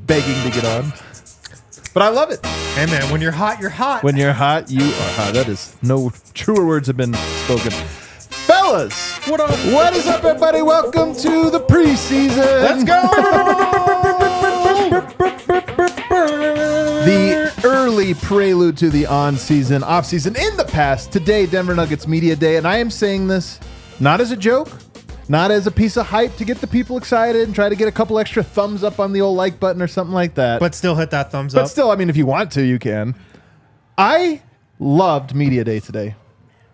begging to get on. But I love it. Hey, man, when you're hot, you're hot. When you're hot, you are hot. That is no truer words have been spoken. Fellas, What up? what is up, everybody? Welcome to the preseason. Let's go! The early prelude to the on-season, off-season in the past. Today, Denver Nuggets Media Day, and I am saying this not as a joke, not as a piece of hype to get the people excited and try to get a couple extra thumbs up on the old like button or something like that. But still hit that thumbs up. But still, I mean, if you want to, you can. I loved Media Day today.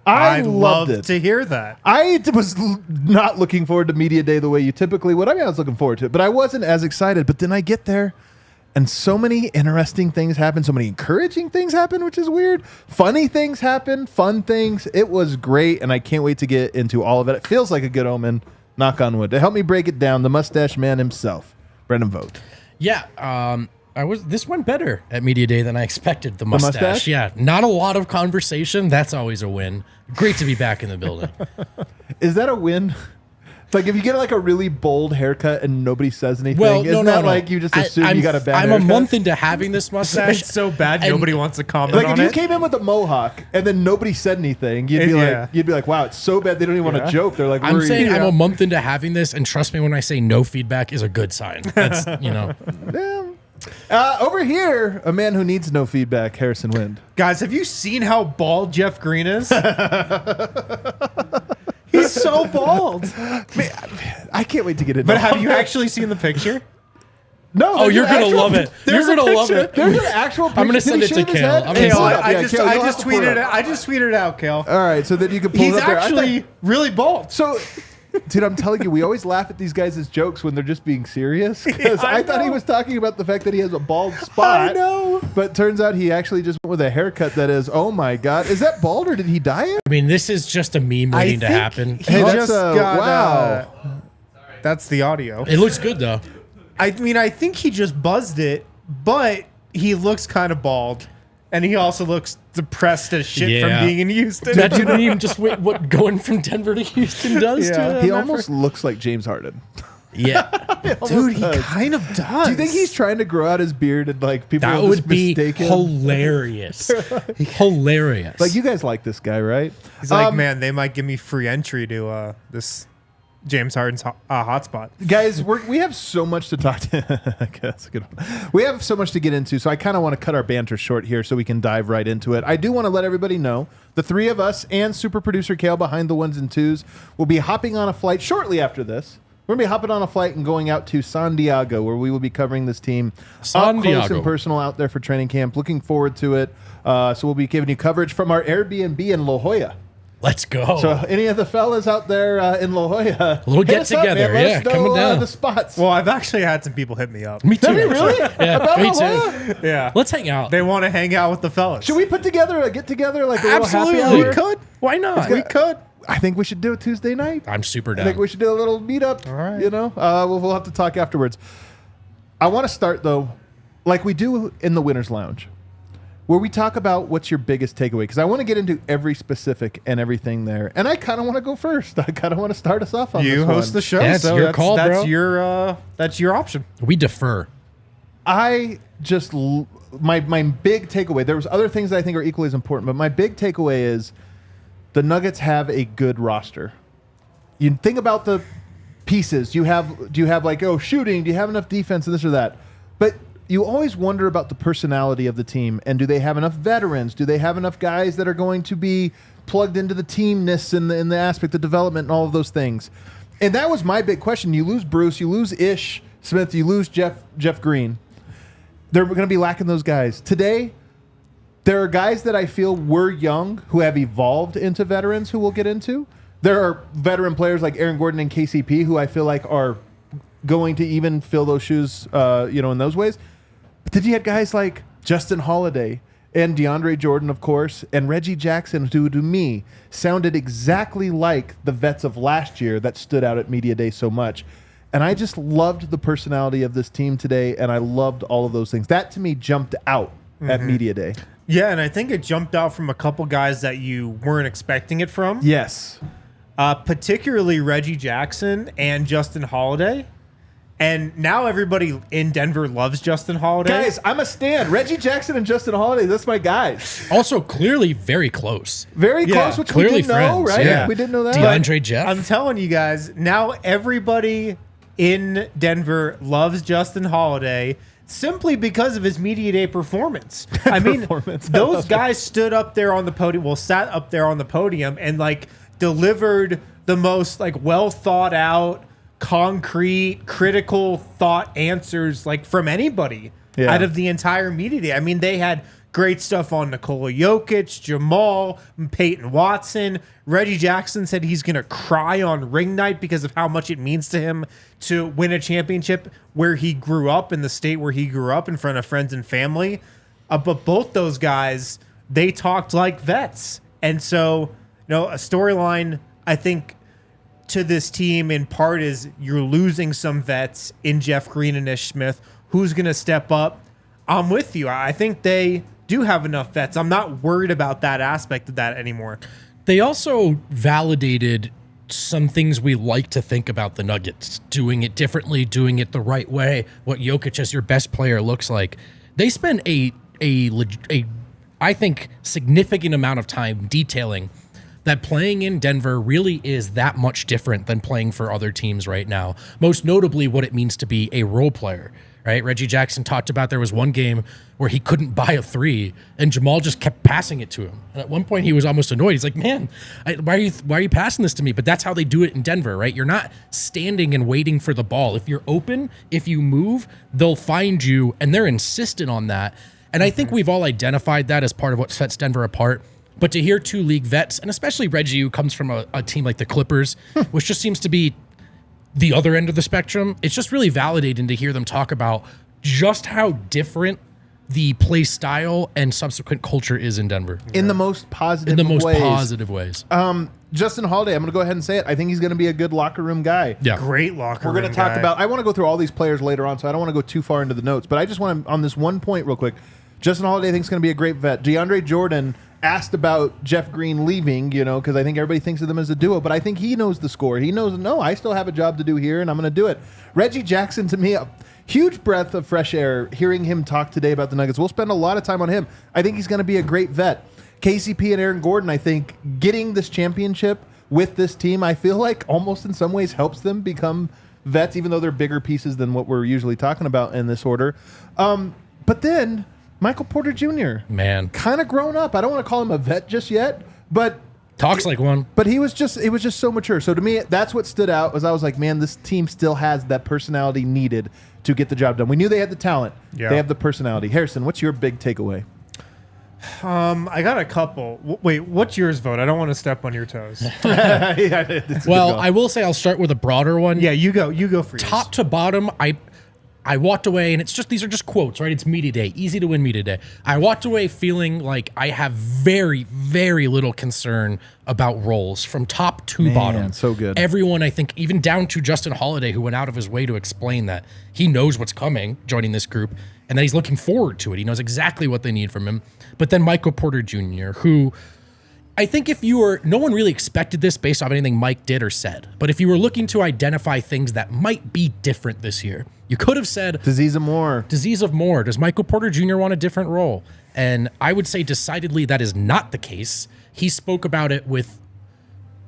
I loved it. To hear that. I was not looking forward to Media Day the way you typically would. I mean, I was looking forward to it, but I wasn't as excited. But then I get there, and so many interesting things happen, so many encouraging things happen, which is weird. Funny things happen, fun things. It was great, and I can't wait to get into all of it. It feels like a good omen, knock on wood. To help me break it down, the mustache man himself, Brendan Vogt. Yeah, this went better at Media Day than I expected. The mustache? mustache? Yeah, not a lot of conversation. That's always a win. Great to be back in the building. Is that a win? It's like if you get like a really bold haircut and nobody says anything, Well, isn't that like you just assume you got a bad I'm haircut? a month into having this mustache. It's so bad, nobody wants to comment Like on if you it. came in with a mohawk and then nobody said anything, you'd be like, wow, it's so bad they don't even want to joke. They're like, I'm worried. saying I'm a month into having this, and trust me when I say no feedback is a good sign. That's, Over here, a man who needs no feedback, Harrison Wind. Guys, have you seen how bald Jeff Green is? He's so bald. Man, I can't wait to get into But have you actually seen the picture? No. Oh, you're going to love it. You're going to love it. There's an actual picture. I'm going to send it to Kale. I just tweeted it out, Kale. All right, so that you can pull He's it up there. actually really bald. So, dude, I'm telling you, we always laugh at these guys' jokes when they're just being serious. Because I I thought he know. was talking about the fact that he has a bald spot. I know. But turns out he actually just went with a haircut that is, oh my God. Is that bald or did he dye it? I mean, this is just a meme waiting to happen. Hey, that's wow. wow. That's the audio. It looks good, though. I mean, I think he just buzzed it, but he looks kind of bald. And he also looks depressed as shit from being in Houston. That dude didn't even just what going from Denver to Houston does to He almost looks like James Harden. Yeah. Dude, he kind of does. Do you think he's trying to grow out his beard and like people That will would just be mistake him? hilarious. Hilarious. Like you guys like this guy, right? He's like, man, they might give me free entry to this James Harden's hotspot. Guys, we have so much to talk to. I guess good one. We have so much to get into, so I kind of want to cut our banter short here so we can dive right into it. I do want to let everybody know the three of us and super producer Kale behind the ones and twos will be hopping on a flight shortly after this. We're going to be hopping on a flight and going out to San Diego, where we will be covering this team up close and personal out there for training camp. Looking forward to it. So we'll be giving you coverage from our Airbnb in La Jolla. Let's go. So any of the fellas out there in La Jolla, We'll hit get us up, together. man. Let Yeah, us know, coming down. the spots. Well, I've actually had some people hit me up. Me too. Have you really? Yeah, About me La too. Jolla? Yeah. Let's hang out. They want to hang out with the fellas. Should we put together a get together, like a little Absolutely. happy hour? We could. Why not? We could. I think we should do it Tuesday night. I'm super I down. think we should do a little meetup. All right. You know, we'll have to talk afterwards. I want to start though, like we do in the Winners Lounge, where we talk about what's your biggest takeaway. Because I want to get into every specific and everything there, and I kind of want to go first. I kind of want to start us off on this You host one. the show, Yeah, it's so your that's, call, that's bro. that's your option. We defer. I just my big takeaway. There was other things that I think are equally as important, but my big takeaway is the Nuggets have a good roster. You think about the pieces. Do you have like shooting? Do you have enough defense and this or that? But you always wonder about the personality of the team and do they have enough veterans? Do they have enough guys that are going to be plugged into the teamness in the aspect of development and all of those things? And that was my big question. You lose Bruce, you lose Ish Smith, you lose Jeff Green. They're going to be lacking those guys. Today, there are guys that I feel were young who have evolved into veterans who we'll get into. There are veteran players like Aaron Gordon and KCP who I feel like are going to even fill those shoes, in those ways. But then you had guys like Justin Holiday and DeAndre Jordan, of course, and Reggie Jackson, who to me sounded exactly like the vets of last year that stood out at Media Day so much. And I just loved the personality of this team today, and I loved all of those things. That, to me, jumped out at Media Day. Yeah, and I think it jumped out from a couple guys that you weren't expecting it from. Yes. Particularly Reggie Jackson and Justin Holiday. And now everybody in Denver loves Justin Holiday. Guys, I'm a stan. Reggie Jackson and Justin Holiday, that's my guys. Also, clearly very close. Very close, which clearly we didn't know, friends, right? yeah. We didn't know that. DeAndre Jeff. I'm telling you guys, now everybody in Denver loves Justin Holiday simply because of his media day performance. I mean, those guys stood up there on the podium, sat up there on the podium and like delivered the most like well thought out, concrete, critical thought answers like from anybody out of the entire media day. I mean, they had great stuff on Nikola Jokic, Jamal, Peyton Watson. Reggie Jackson said he's going to cry on ring night because of how much it means to him to win a championship where he grew up, in the state where he grew up, in front of friends and family. But both those guys, they talked like vets. And so, a storyline, I think, to this team in part is you're losing some vets in Jeff Green and Ish Smith. Who's going to step up? I'm with you. I think they do have enough vets. I'm not worried about that aspect of that anymore. They also validated some things we like to think about the Nuggets, doing it differently, doing it the right way, what Jokic as your best player looks like. They spent a I think, significant amount of time detailing that playing in Denver really is that much different than playing for other teams right now. Most notably, what it means to be a role player, right? Reggie Jackson talked about there was one game where he couldn't buy a three, and Jamal just kept passing it to him. And at one point, he was almost annoyed. He's like, man, why are you passing this to me? But that's how they do it in Denver, right? You're not standing and waiting for the ball. If you're open, if you move, they'll find you, and they're insistent on that. And I think we've all identified that as part of what sets Denver apart. But to hear two league vets, and especially Reggie, who comes from a team like the Clippers, which just seems to be the other end of the spectrum, it's just really validating to hear them talk about just how different the play style and subsequent culture is in Denver. In the most positive ways. In the most positive ways. Justin Holiday, I'm going to go ahead and say it. I think he's going to be a good locker room guy. Yeah. Great locker room We're going to talk about, I want to go through all these players later on, so I don't want to go too far into the notes, but I just want to, on this one point real quick, Justin Holiday I think is going to be a great vet. DeAndre Jordan asked about Jeff Green leaving, because I think everybody thinks of them as a duo, but I think he knows the score. He knows, no, I still have a job to do here, and I'm going to do it. Reggie Jackson, to me, a huge breath of fresh air hearing him talk today about the Nuggets. We'll spend a lot of time on him. I think he's going to be a great vet. KCP and Aaron Gordon, I think, getting this championship with this team, I feel like almost in some ways helps them become vets, even though they're bigger pieces than what we're usually talking about in this order. But then Michael Porter Jr. Man. Kind of grown up. I don't want to call him a vet just yet, but talks like one. But it was just so mature. So to me, that's what stood out, was I was like, man, this team still has that personality needed to get the job done. We knew they had the talent. Yeah. They have the personality. Harrison, what's your big takeaway? I got a couple. Wait, what's yours, Vogt? I don't want to step on your toes. Well, I will say I'll start with a broader one. Yeah, you go for yours. Top to bottom, I walked away, and these are just quotes, right? It's media day, easy to win media day. I walked away feeling like I have very, very little concern about roles from top to bottom. So good. Everyone, I think, even down to Justin Holiday, who went out of his way to explain that he knows what's coming joining this group and that he's looking forward to it. He knows exactly what they need from him. But then Michael Porter Jr., who I think no one really expected this based off anything Mike did or said, but if you were looking to identify things that might be different this year, you could have said disease of more. Does Michael Porter Jr. want a different role? And I would say decidedly that is not the case. He spoke about it with,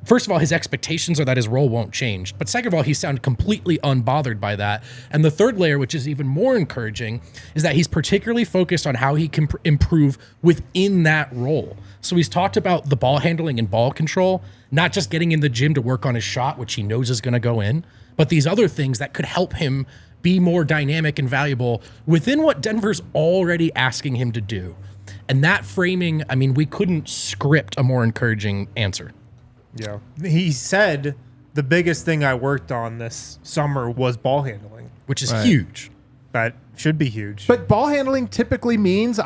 first of all, his expectations are that his role won't change. But second of all, he sounded completely unbothered by that. And the third layer, which is even more encouraging, is that he's particularly focused on how he can improve within that role. So he's talked about the ball handling and ball control, not just getting in the gym to work on his shot, which he knows is going to go in, but these other things that could help him be more dynamic and valuable within what Denver's already asking him to do. And that framing, I mean, we couldn't script a more encouraging answer. Yeah. He said the biggest thing I worked on this summer was ball handling, which is huge. That should be huge. But ball handling typically means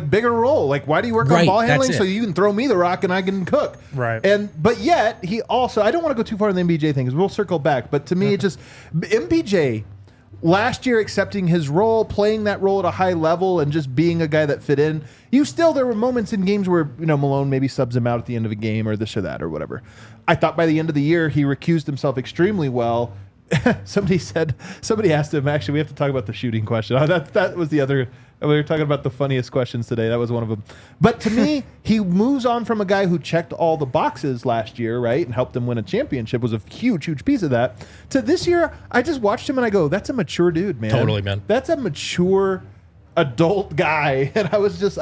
bigger role. Like, why do you work on ball handling? So you can throw me the rock and I can cook. Right. But yet he also, I don't want to go too far in the MPJ thing because we'll circle back. But to me, it just MPJ last year accepting his role, playing that role at a high level, and just being a guy that fit in. There were moments in games where Malone maybe subs him out at the end of a game or this or that or whatever. I thought by the end of the year he recused himself extremely well. somebody asked him, actually, we have to talk about the shooting question. That was the other. We were talking about the funniest questions today. That was one of them. But to me, he moves on from a guy who checked all the boxes last year, right, and helped him win a championship, was a huge piece of that. To this year, I just watched him and I go, that's a mature dude, man. Totally, man. That's a mature adult guy. And I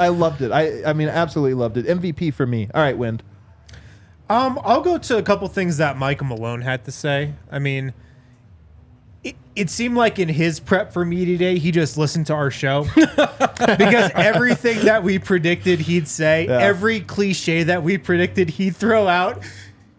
loved it. I mean, absolutely loved it. MVP for me. All right, Wind. I'll go to a couple things that Michael Malone had to say. I mean, it seemed like in his prep for media day, he just listened to our show because everything that we predicted he'd say, every cliche that we predicted he'd throw out,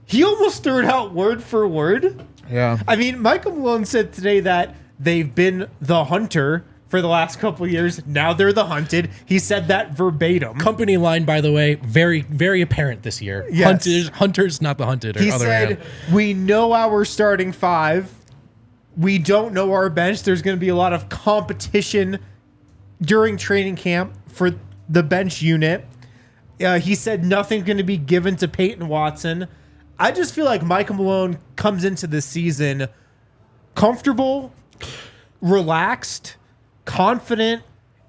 he almost threw it out word for word. Yeah. I mean, Michael Malone said today that they've been the hunter for the last couple of years. Now they're the hunted. He said that verbatim. Company line, by the way, very, very apparent this year. Yes. Hunters, not the hunted. Or He other said, we know our starting five. We don't know our bench. There's going to be a lot of competition during training camp for the bench unit. He said nothing's going to be given to Peyton Watson. I just feel like Michael Malone comes into this season comfortable, relaxed, confident,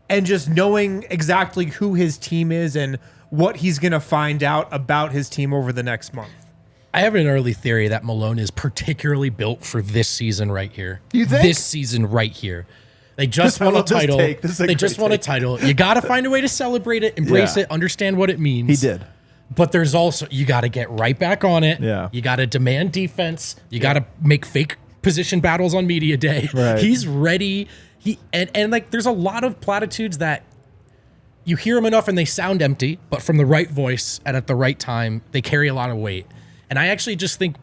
and just knowing exactly who his team is and what he's going to find out about his team over the next month. I have an early theory that Malone is particularly built for this season right here. You think? This season right here. They just won a title. They just won a title. You got to find a way to celebrate it, embrace it, understand what it means. He did. But there's also, you got to get right back on it. Yeah. You got to demand defense. You got to make fake position battles on media day. Right. He's ready. And like, there's a lot of platitudes that you hear them enough and they sound empty, but from the right voice and at the right time, they carry a lot of weight. And I actually just think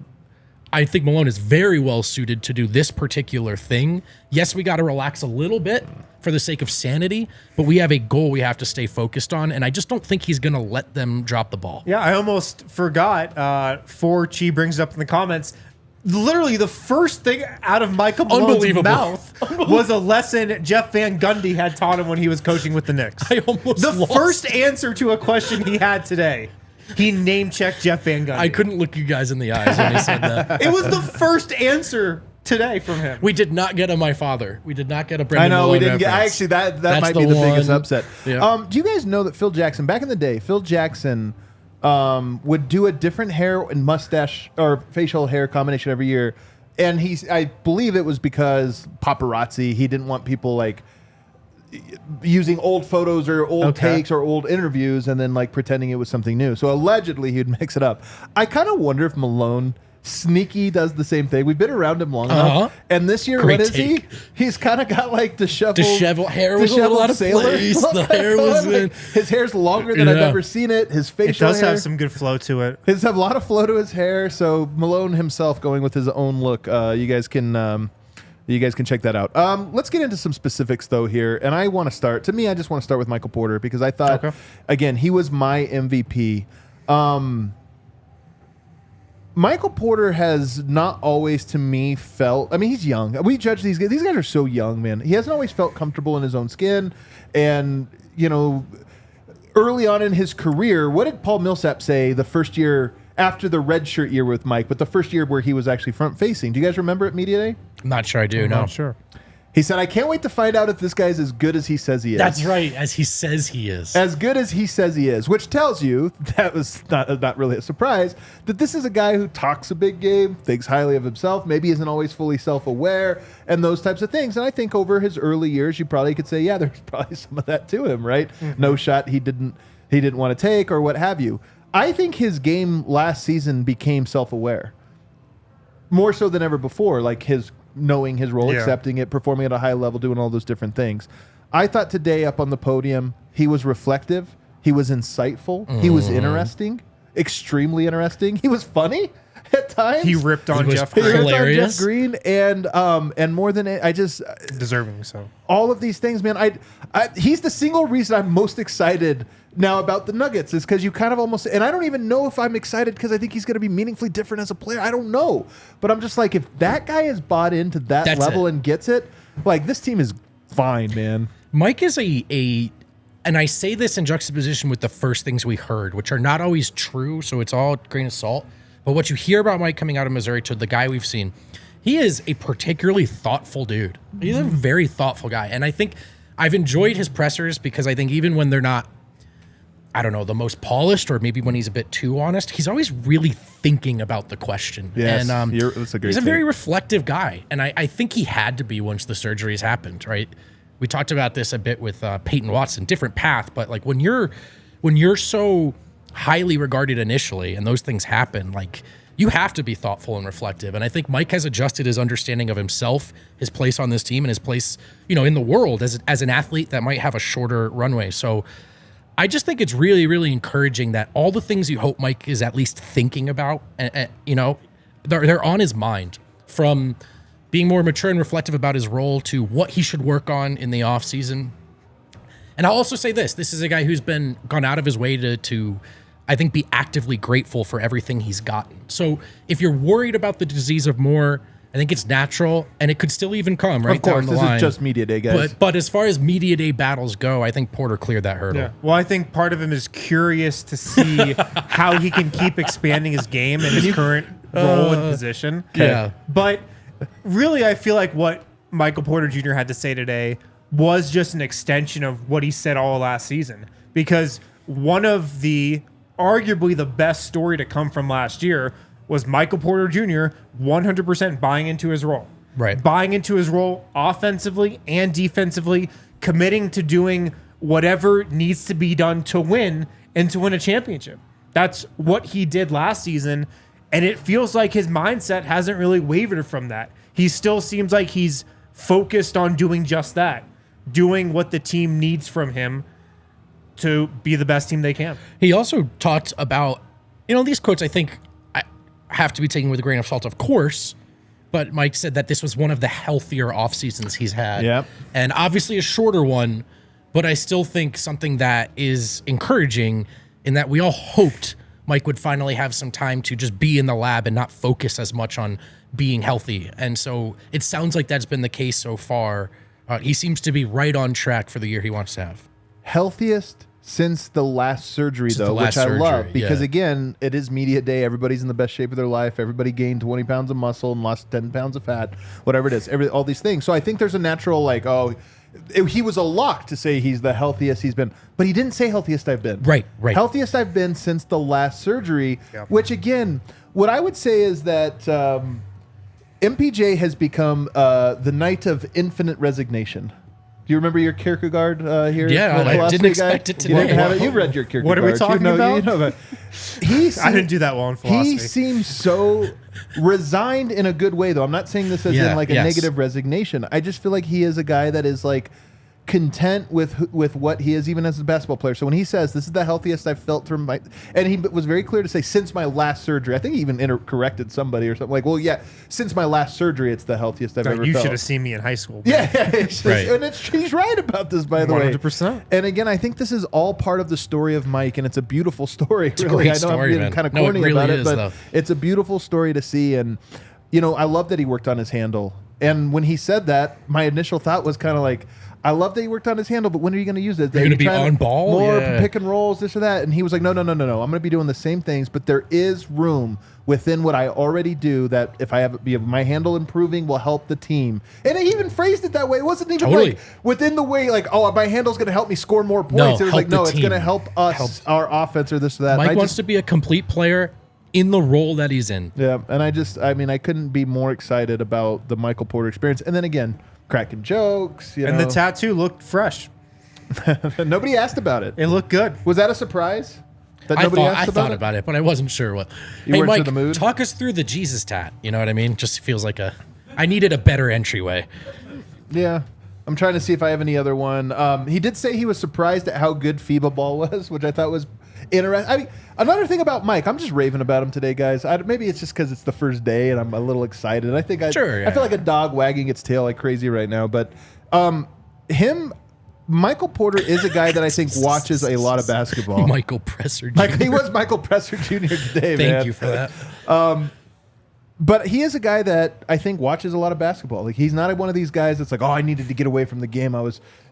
Malone is very well suited to do this particular thing. Yes, we got to relax a little bit for the sake of sanity, but we have a goal we have to stay focused on, and I just don't think he's going to let them drop the ball. Yeah, I almost forgot. Chi brings it up in the comments. Literally, the first thing out of Michael Malone's mouth was a lesson Jeff Van Gundy had taught him when he was coaching with the Knicks. The first answer to a question he had today. He name-checked Jeff Van Gundy. I couldn't look you guys in the eyes when he said that. It was the first answer today from him. We did not get a My Father. We did not get a Brendan Malone we didn't reference. get. Actually, that might be the biggest upset. Yeah. Do you guys know that Phil Jackson, back in the day, would do a different hair and mustache or facial hair combination every year, and I believe it was because paparazzi. He didn't want people like using old photos or old takes or old interviews and then like pretending it was something new. So allegedly he'd mix it up. I kind of wonder if Malone sneaky does the same thing. We've been around him long enough. And this year, Great what is take. he? He's kind of got like disheveled hair was a little out of place. The hair was in. His hair's longer than I've ever seen it. His facial It does hair have some good flow to it. It has a lot of flow to his hair. So Malone himself going with his own look. You guys can check that out. Let's get into some specifics, though, here. And I want to start. To me, I just want to start with Michael Porter because I thought, again, he was my MVP. Michael Porter has not always, to me, felt... I mean, he's young. We judge these guys. These guys are so young, man. He hasn't always felt comfortable in his own skin. And, you know, early on in his career, what did Paul Millsap say the first year... after the redshirt year with Mike, but the first year where he was actually front-facing? Do you guys remember at Media Day? I'm not sure I do, no. Not sure. He said, I can't wait to find out if this guy's as good as he says he is. That's right, as he says he is. As good as he says he is, which tells you, that was not really a surprise, that this is a guy who talks a big game, thinks highly of himself, maybe isn't always fully self-aware, and those types of things. And I think over his early years, you probably could say, yeah, there's probably some of that to him, right? Mm-hmm. No shot he didn't want to take or what have you. I think his game last season became self-aware. More so than ever before, like his knowing his role, accepting it, performing at a high level, doing all those different things. I thought today up on the podium, he was reflective. He was insightful. He was interesting, extremely interesting. He was funny at times. He ripped on Jeff Green. Hilarious. And more than I just deserving so. All of these things, man. He's the single reason I'm most excited now about the Nuggets is because you kind of almost, and I don't even know if I'm excited because I think he's going to be meaningfully different as a player. I don't know, but I'm just like, if that guy is bought into that level and gets it, like this team is fine, man. Mike is and I say this in juxtaposition with the first things we heard, which are not always true, so it's all a grain of salt. But what you hear about Mike coming out of Missouri to the guy we've seen, he is a particularly thoughtful dude. He's a very thoughtful guy. And I think I've enjoyed his pressers because I think even when they're not, I don't know, the most polished, or maybe when he's a bit too honest, he's always really thinking about the question. Yes, and that's a great he's a take. very reflective guy. And I think he had to be once the surgeries happened, right? We talked about this a bit with Peyton Watson, different path, but like when you're so highly regarded initially and those things happen, like you have to be thoughtful and reflective. And I think Mike has adjusted his understanding of himself, his place on this team, and his place, in the world as an athlete that might have a shorter runway. So I just think it's really, really encouraging that all the things you hope Mike is at least thinking about, and they're on his mind, from being more mature and reflective about his role to what he should work on in the offseason. And I'll also say this is a guy who's gone out of his way to I think, be actively grateful for everything he's gotten. So if you're worried about the disease of more, I think it's natural, and it could still even come right down the line. Of course, this is just media day, guys. But as far as media day battles go, I think Porter cleared that hurdle. Yeah. Well, I think part of him is curious to see how he can keep expanding his game and his current role and position. Yeah. But really, I feel like what Michael Porter Jr. had to say today was just an extension of what he said all last season. Because one of arguably the best story to come from last year was Michael Porter Jr. 100% buying into his role. Right. Buying into his role offensively and defensively, committing to doing whatever needs to be done to win and to win a championship. That's what he did last season, and it feels like his mindset hasn't really wavered from that. He still seems like he's focused on doing just that, doing what the team needs from him to be the best team they can. He also talked about, these quotes I think have to be taken with a grain of salt, of course, but Mike said that this was one of the healthier off seasons he's had. Yep. And obviously a shorter one, but I still think something that is encouraging in that we all hoped Mike would finally have some time to just be in the lab and not focus as much on being healthy. And so it sounds like that's been the case so far. He seems to be right on track for the year he wants to have. Healthiest since the last surgery, which I love, because again, it is media day. Everybody's in the best shape of their life. Everybody gained 20 pounds of muscle and lost 10 pounds of fat, whatever it is, all these things. So I think there's a natural, he was a lock to say he's the healthiest he's been, but he didn't say healthiest I've been. Right. Healthiest I've been since the last surgery, which again, what I would say is that MPJ has become the knight of infinite resignation. Do you remember your Kierkegaard here? Yeah, I didn't expect it today. You read your Kierkegaard. What are we talking about? I didn't do that well in philosophy. He seems so resigned in a good way, though. I'm not saying this as in a negative resignation. I just feel like he is a guy that is content with what he is, even as a basketball player. So when he says this is the healthiest I've felt from and he was very clear to say since my last surgery. I think he even corrected somebody or something since my last surgery, it's the healthiest I've ever felt. You should have seen me in high school. Bro. And he's right about this, by the 100%. way. And again, I think this is all part of the story of Mike, and it's a beautiful story. It's a great story, I'm kind of corny really about it, is, but though. it's a beautiful story to see. And I love that he worked on his handle. And when he said that, my initial thought was kind of I love that he worked on his handle, but when are you going to use it? Are you going to be on ball? More pick and rolls, this or that. And he was like, no. I'm going to be doing the same things, but there is room within what I already do that if I have my handle improving will help the team. And he even phrased it that way. It wasn't even within the way my handle's going to help me score more points. It was it's going to help us, our offense or this or that. Mike wants to be a complete player in the role that he's in. Yeah, and I couldn't be more excited about the Michael Porter experience. And then again, cracking jokes. And the tattoo looked fresh. Nobody asked about it. It looked good. Was that a surprise? That I thought about it, but I wasn't sure what. You weren't Mike, to the mood? talk us through the Jesus tat. You know what I mean? Just feels like I needed a better entryway. Yeah. I'm trying to see if I have any other one. He did say he was surprised at how good FIBA ball was, which I thought was interesting. Another thing about Mike, I'm just raving about him today, guys. Maybe it's just because it's the first day and I'm a little excited. I think I feel like a dog wagging its tail like crazy right now. But Michael Porter is a guy that I think watches a lot of basketball. Michael Presser Jr. He was Michael Presser Jr. today, man. Thank you for that. But he is a guy that I think watches a lot of basketball. He's not one of these guys that's I needed to get away from the game.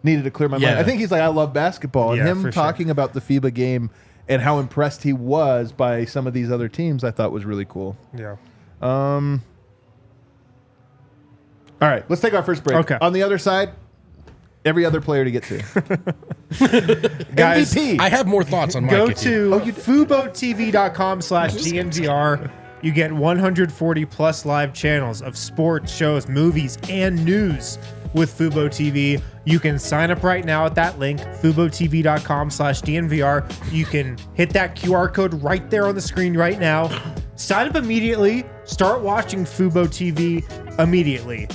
Needed to clear my mind. I think he's I love basketball. And him talking about the FIBA game and how impressed he was by some of these other teams, I thought was really cool. Yeah. All right, let's take our first break. Okay. On the other side, every other player to get to. Guys, MVP. I have more thoughts on Go Mike. to FuboTV.com/DNVR. You get 140 plus live channels of sports, shows, movies, and news with Fubo TV. You can sign up right now at that link, FuboTV.com/DNVR. You can hit that QR code right there on the screen right now. Sign up immediately. Start watching Fubo TV immediately.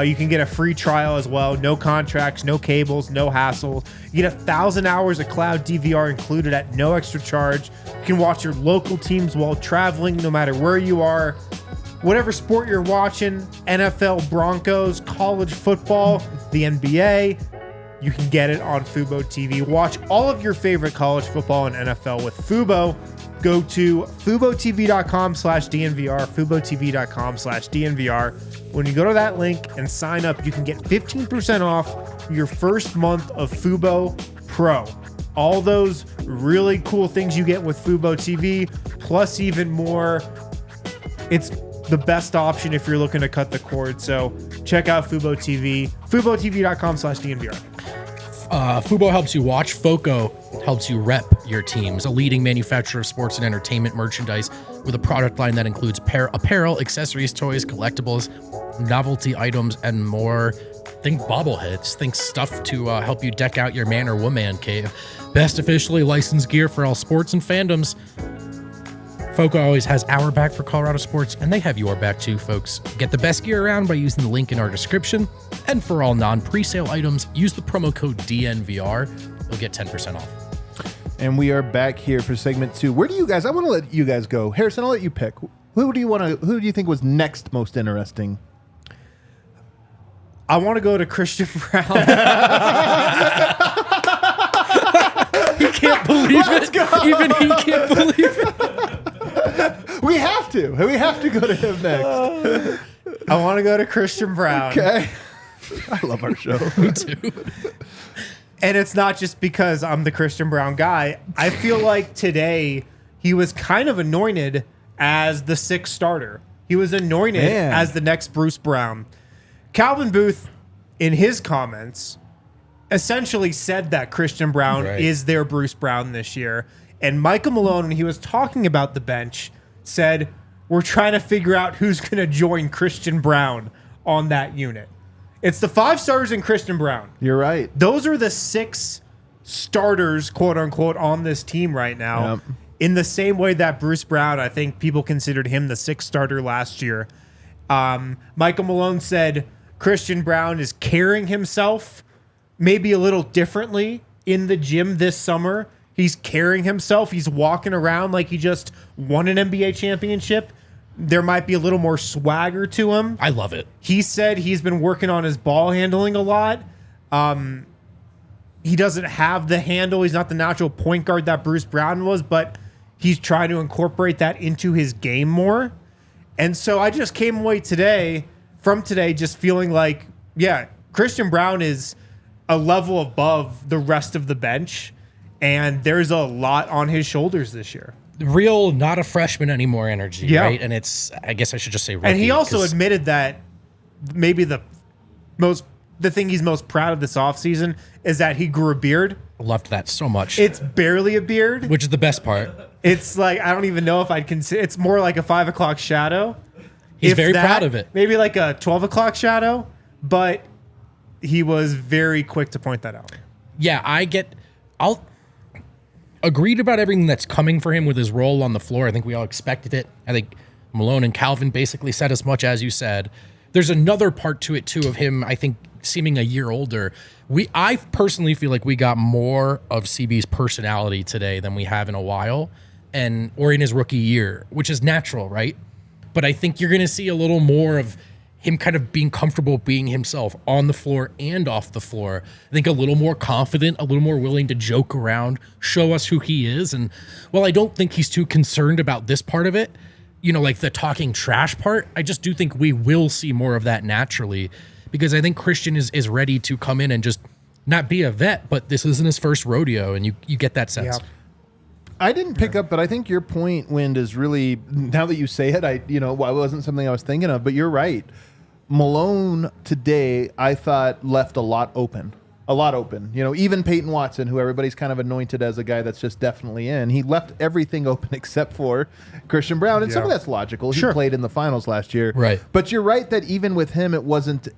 You can get a free trial as well. No contracts, no cables, no hassle. You get 1,000 hours of cloud DVR included at no extra charge. You can watch your local teams while traveling, no matter where you are. Whatever sport you're watching, NFL, Broncos, college football, the NBA, you can get it on Fubo TV. Watch all of your favorite college football and NFL with Fubo. Go to FuboTV.com/DNVR, FuboTV.com/DNVR. When you go to that link and sign up, you can get 15% off your first month of Fubo Pro. All those really cool things you get with Fubo TV, plus even more. It's the best option if you're looking to cut the cord. So check out Fubo TV, FuboTV.com/DNVR. Fubo helps you watch. Foco helps you rep your teams, a leading manufacturer of sports and entertainment merchandise with a product line that includes apparel, accessories, toys, collectibles, novelty items, and more. Think bobbleheads. Think stuff to help you deck out your man or woman cave. Best officially licensed gear for all sports and fandoms. Foco always has our back for Colorado sports, and they have your back too, folks. Get the best gear around by using the link in our description. And for all non-presale items, use the promo code DNVR. You'll get 10% off. And we are back here for segment 2. Where do you guys? I want to let you guys go. Harrison, I'll let you pick. Who do you think was next most interesting? I want to go to Christian Braun. He can't believe it. Even he can't believe it. We have to. We have to go to him next. I want to go to Christian Braun. Okay. I love our show. Me too. And it's not just because I'm the Christian Braun guy. I feel like today he was kind of anointed as the sixth starter. He was anointed as the next Bruce Brown. Calvin Booth, in his comments, essentially said that Christian Braun is their Bruce Brown this year. And Michael Malone, when he was talking about the bench, said, we're trying to figure out who's going to join Christian Braun on that unit. It's the 5 starters and Christian Braun. You're right. Those are the 6 starters, quote unquote, on this team right now. Yep. In the same way that Bruce Brown, I think people considered him the 6th starter last year. Michael Malone said Christian Braun is carrying himself maybe a little differently in the gym this summer. He's carrying himself. He's walking around like he just won an NBA championship. There might be a little more swagger to him. I love it. He said he's been working on his ball handling a lot. He doesn't have the handle. He's not the natural point guard that Bruce Brown was, but he's trying to incorporate that into his game more. And so I just came away from today just feeling like, yeah, Christian Braun is a level above the rest of the bench, and there's a lot on his shoulders this year. Real, not a freshman anymore energy, right? And it's, I guess I should just say rookie. And he also admitted that maybe the thing he's most proud of this offseason is that he grew a beard. Loved that so much. It's barely a beard. Which is the best part. It's like, I don't even know if I'd consider, it's more like a 5 o'clock shadow. He's very proud of it. Maybe like a 12 o'clock shadow, but he was very quick to point that out. Yeah, I'll agreed about everything that's coming for him with his role on the floor. I think we all expected it. I think Malone and Calvin basically said as much as you said. There's another part to it too of him, I think, seeming a year older. I personally feel like we got more of CB's personality today than we have in a while, or in his rookie year, which is natural, right? But I think you're going to see a little more of him kind of being comfortable being himself on the floor and off the floor. I think a little more confident, a little more willing to joke around, show us who he is. And while I don't think he's too concerned about this part of it, like the talking trash part, I just do think we will see more of that naturally, because I think Christian is ready to come in and just not be a vet, but this isn't his first rodeo, and you get that sense. Yeah. I didn't pick up, but I think your point, Wind, is really, now that you say it, it wasn't something I was thinking of, but you're right. Malone today, I thought, left a lot open. Even Peyton Watson, who everybody's kind of anointed as a guy that's just definitely in, he left everything open except for Christian Braun. And some of that's logical. He played in the finals last year. Right. But you're right that even with him, it wasn't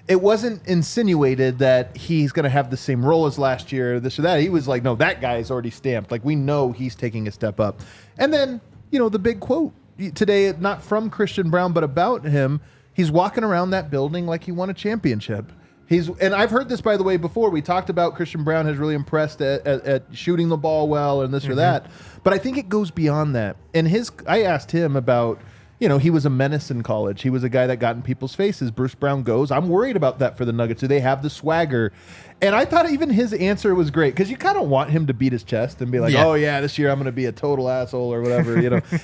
insinuated that he's going to have the same role as last year, this or that. He was like, no, that guy's already stamped. Like, we know he's taking a step up. And then, the big quote today, not from Christian Braun, but about him, he's walking around that building like he won a championship. And I've heard this, by the way, before. We talked about Christian Braun has really impressed at shooting the ball well and this or that. But I think it goes beyond that. And I asked him about, he was a menace in college. He was a guy that got in people's faces. Bruce Brown goes, I'm worried about that for the Nuggets. Do they have the swagger? And I thought even his answer was great because you kind of want him to beat his chest and be like, oh, yeah, this year I'm going to be a total asshole or whatever,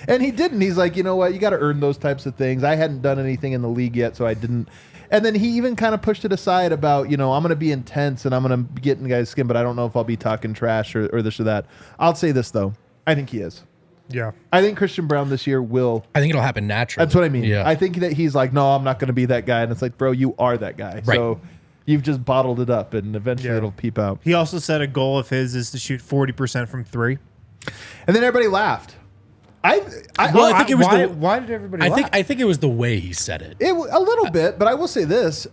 And he didn't. He's like, you know what? You got to earn those types of things. I hadn't done anything in the league yet, so I didn't. And then he even kind of pushed it aside about, I'm going to be intense and I'm going to get in guys' skin, but I don't know if I'll be talking trash or this or that. I'll say this, though. I think he is. Yeah. I think Christian Braun this year will. I think it'll happen naturally. That's what I mean. Yeah. I think that he's like, no, I'm not going to be that guy. And it's like, bro, you are that guy. Right. So you've just bottled it up and eventually it'll peep out. He also said a goal of his is to shoot 40% from three. And then everybody laughed. I think it was why did everybody laugh? I think it was the way he said it. A little bit, but I will say this.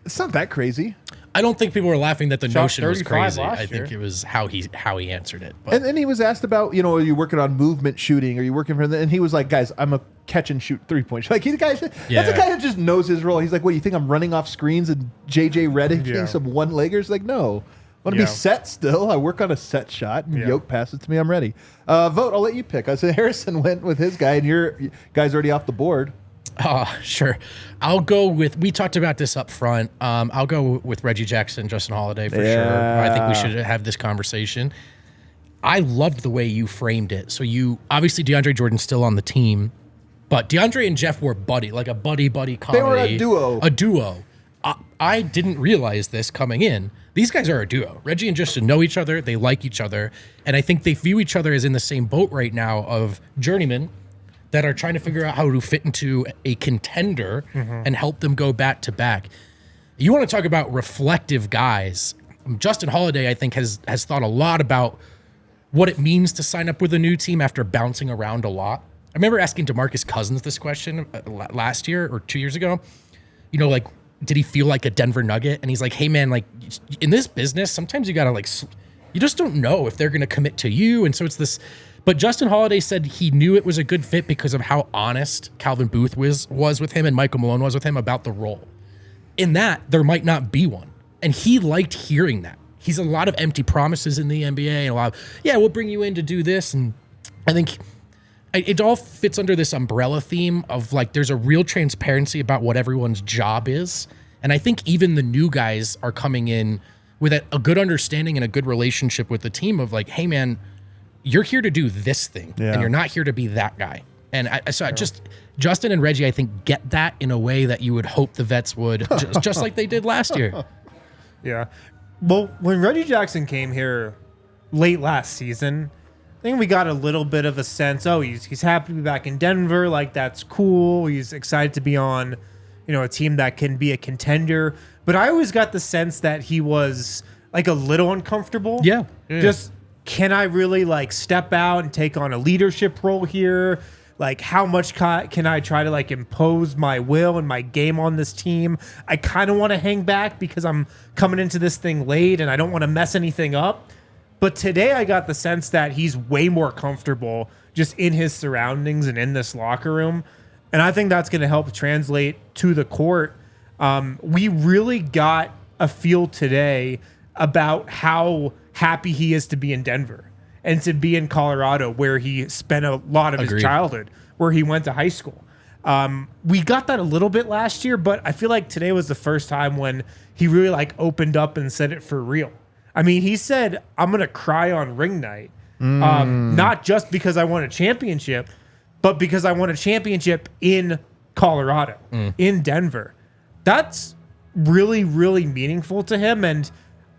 It's not that crazy. I don't think people were laughing that the Shot notion was 35 crazy. last I think year. it was how he answered it. But And then he was asked about, are you working on movement shooting? Are you working for that? And he was like, guys, I'm a catch and shoot 3-point. Like, that's a guy that just knows his role. He's like, what, do you think I'm running off screens and JJ Redick some one-leggers? Like, no. I want to be set still. I work on a set shot, and Yoke passes to me. I'm ready. Vogt, I'll let you pick. I said Harrison went with his guy, and your guy's already off the board. Sure. I'll go with, we talked about this up front. I'll go with Reggie Jackson, Justin Holiday for sure. I think we should have this conversation. I loved the way you framed it. So obviously DeAndre Jordan's still on the team, but DeAndre and Jeff were like a buddy comedy. They were a duo. A duo. I didn't realize this coming in. These guys are a duo. Reggie and Justin know each other. They like each other. And I think they view each other as in the same boat right now of journeymen that are trying to figure out how to fit into a contender and help them go back to back. You want to talk about reflective guys. Justin Holiday, I think, has thought a lot about what it means to sign up with a new team after bouncing around a lot. I remember asking DeMarcus Cousins this question last year or 2 years ago. Did he feel like a Denver Nugget? And he's like, hey, man, like in this business, sometimes you got to you just don't know if they're going to commit to you. And so it's this. But Justin Holiday said he knew it was a good fit because of how honest Calvin Booth was with him and Michael Malone was with him about the role. In that, there might not be one. And he liked hearing that. He's a lot of empty promises in the NBA and a lot of, we'll bring you in to do this. And I think it all fits under this umbrella theme of like there's a real transparency about what everyone's job is. And I think even the new guys are coming in with a good understanding and a good relationship with the team of like, hey, man, you're here to do this thing and you're not here to be that guy. And Justin and Reggie, I think, get that in a way that you would hope the vets would, just like they did last year. Yeah. Well, when Reggie Jackson came here late last season, I think we got a little bit of a sense, he's happy to be back in Denver. Like, that's cool. He's excited to be on, a team that can be a contender. But I always got the sense that he was, like, a little uncomfortable. Yeah. Just, can I really, like, step out and take on a leadership role here? Like, how much can I try to, like, impose my will and my game on this team? I kind of want to hang back because I'm coming into this thing late and I don't want to mess anything up. But today I got the sense that he's way more comfortable just in his surroundings and in this locker room. And I think that's going to help translate to the court. We really got a feel today about how happy he is to be in Denver and to be in Colorado, where he spent a lot of his childhood, where he went to high school. We got that a little bit last year, but I feel like today was the first time when he really like opened up and said it for real. I mean, he said, I'm going to cry on ring night, not just because I won a championship, but because I won a championship in Colorado, in Denver. That's really, really meaningful to him. And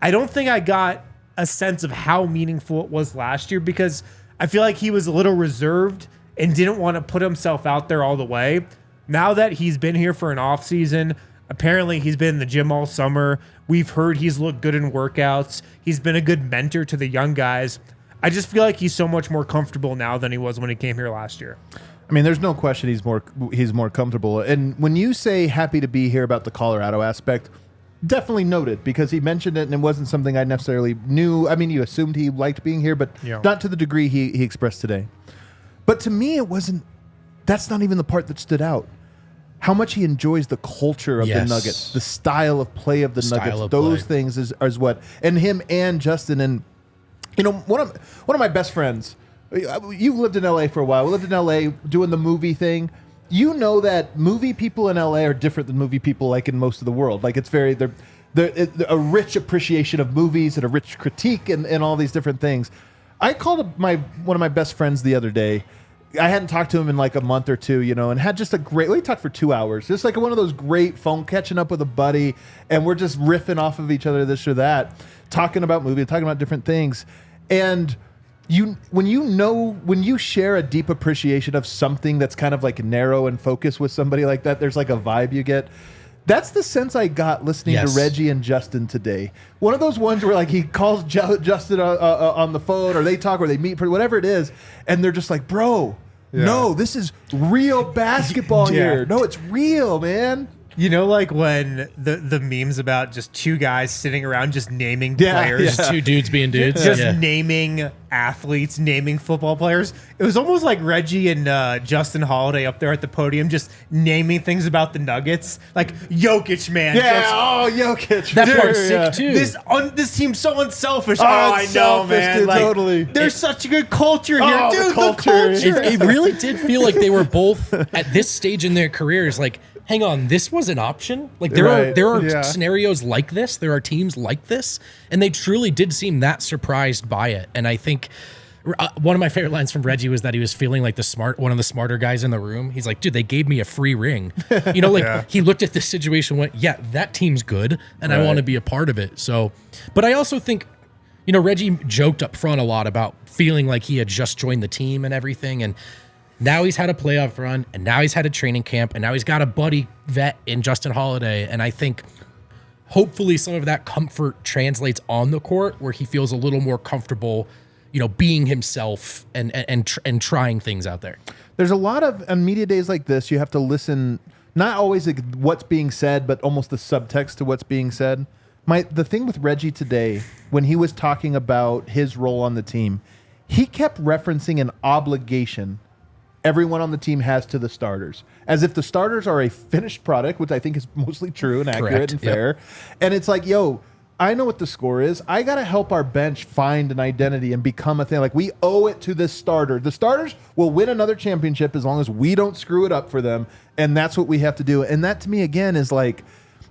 I don't think I got a sense of how meaningful it was last year because I feel like he was a little reserved and didn't want to put himself out there all the way. Now that he's been here for an offseason, Apparently, he's been in the gym all summer. We've heard he's looked good in workouts. He's been a good mentor to the young guys. I just feel like he's so much more comfortable now than he was when he came here last year. I mean, there's no question he's more comfortable. And when you say happy to be here about the Colorado aspect, definitely noted, because he mentioned it and it wasn't something I necessarily knew. I mean, you assumed he liked being here, but not to the degree he expressed today. But to me, it wasn't. That's not even the part that stood out. How much he enjoys the culture of the Nuggets, the style of play of the Nuggets. Those things is what, and him and Justin, and one of my best friends. You've lived in LA for a while. We lived in LA doing the movie thing. You know that movie people in LA are different than movie people like in most of the world. Like it's they're a rich appreciation of movies and a rich critique and all these different things. I called one of my best friends the other day. I hadn't talked to him in like a month or two, and had just we talked for 2 hours. Just like one of those great phone catching up with a buddy, and we're just riffing off of each other, this or that, talking about movies, talking about different things. And when you share a deep appreciation of something that's kind of like narrow and focused with somebody like that, there's like a vibe you get. That's the sense I got listening to Reggie and Justin today. One of those ones where like he calls Justin on the phone, or they talk, or they meet, whatever it is, and they're just like, bro, no, this is real basketball here. No, it's real, man. Like when the memes about just two guys sitting around just naming players. Two dudes being dudes. Just naming athletes, naming football players. It was almost like Reggie and Justin Holiday up there at the podium just naming things about the Nuggets. Like, Jokic, man. Jokic. That part's sick, too. This seems so unselfish. I know, man. Dude, totally. There's such a good culture here. Dude, the culture. It really did feel like they were both, at this stage in their careers, like, hang on, this was an option? Like there are scenarios like this, there are teams like this, and they truly did seem that surprised by it. And I think one of my favorite lines from Reggie was that he was feeling like one of the smarter guys in the room. He's like, dude, they gave me a free ring. He looked at this situation and went, yeah, that team's good, and I want to be a part of it. So, but I also think, Reggie joked up front a lot about feeling like he had just joined the team and everything, and now he's had a playoff run, and now he's had a training camp, and now he's got a buddy vet in Justin Holiday. And I think hopefully some of that comfort translates on the court where he feels a little more comfortable, being himself and trying things out there. There's a lot of, on media days like this, you have to listen, not always like what's being said, but almost the subtext to what's being said. The thing with Reggie today, when he was talking about his role on the team, he kept referencing an obligation everyone on the team has to the starters, as if the starters are a finished product, which I think is mostly true and accurate and fair. And it's like, I know what the score is. I got to help our bench find an identity and become a thing. Like, we owe it to this starter. The starters will win another championship as long as we don't screw it up for them. And that's what we have to do. And that, to me, again, is like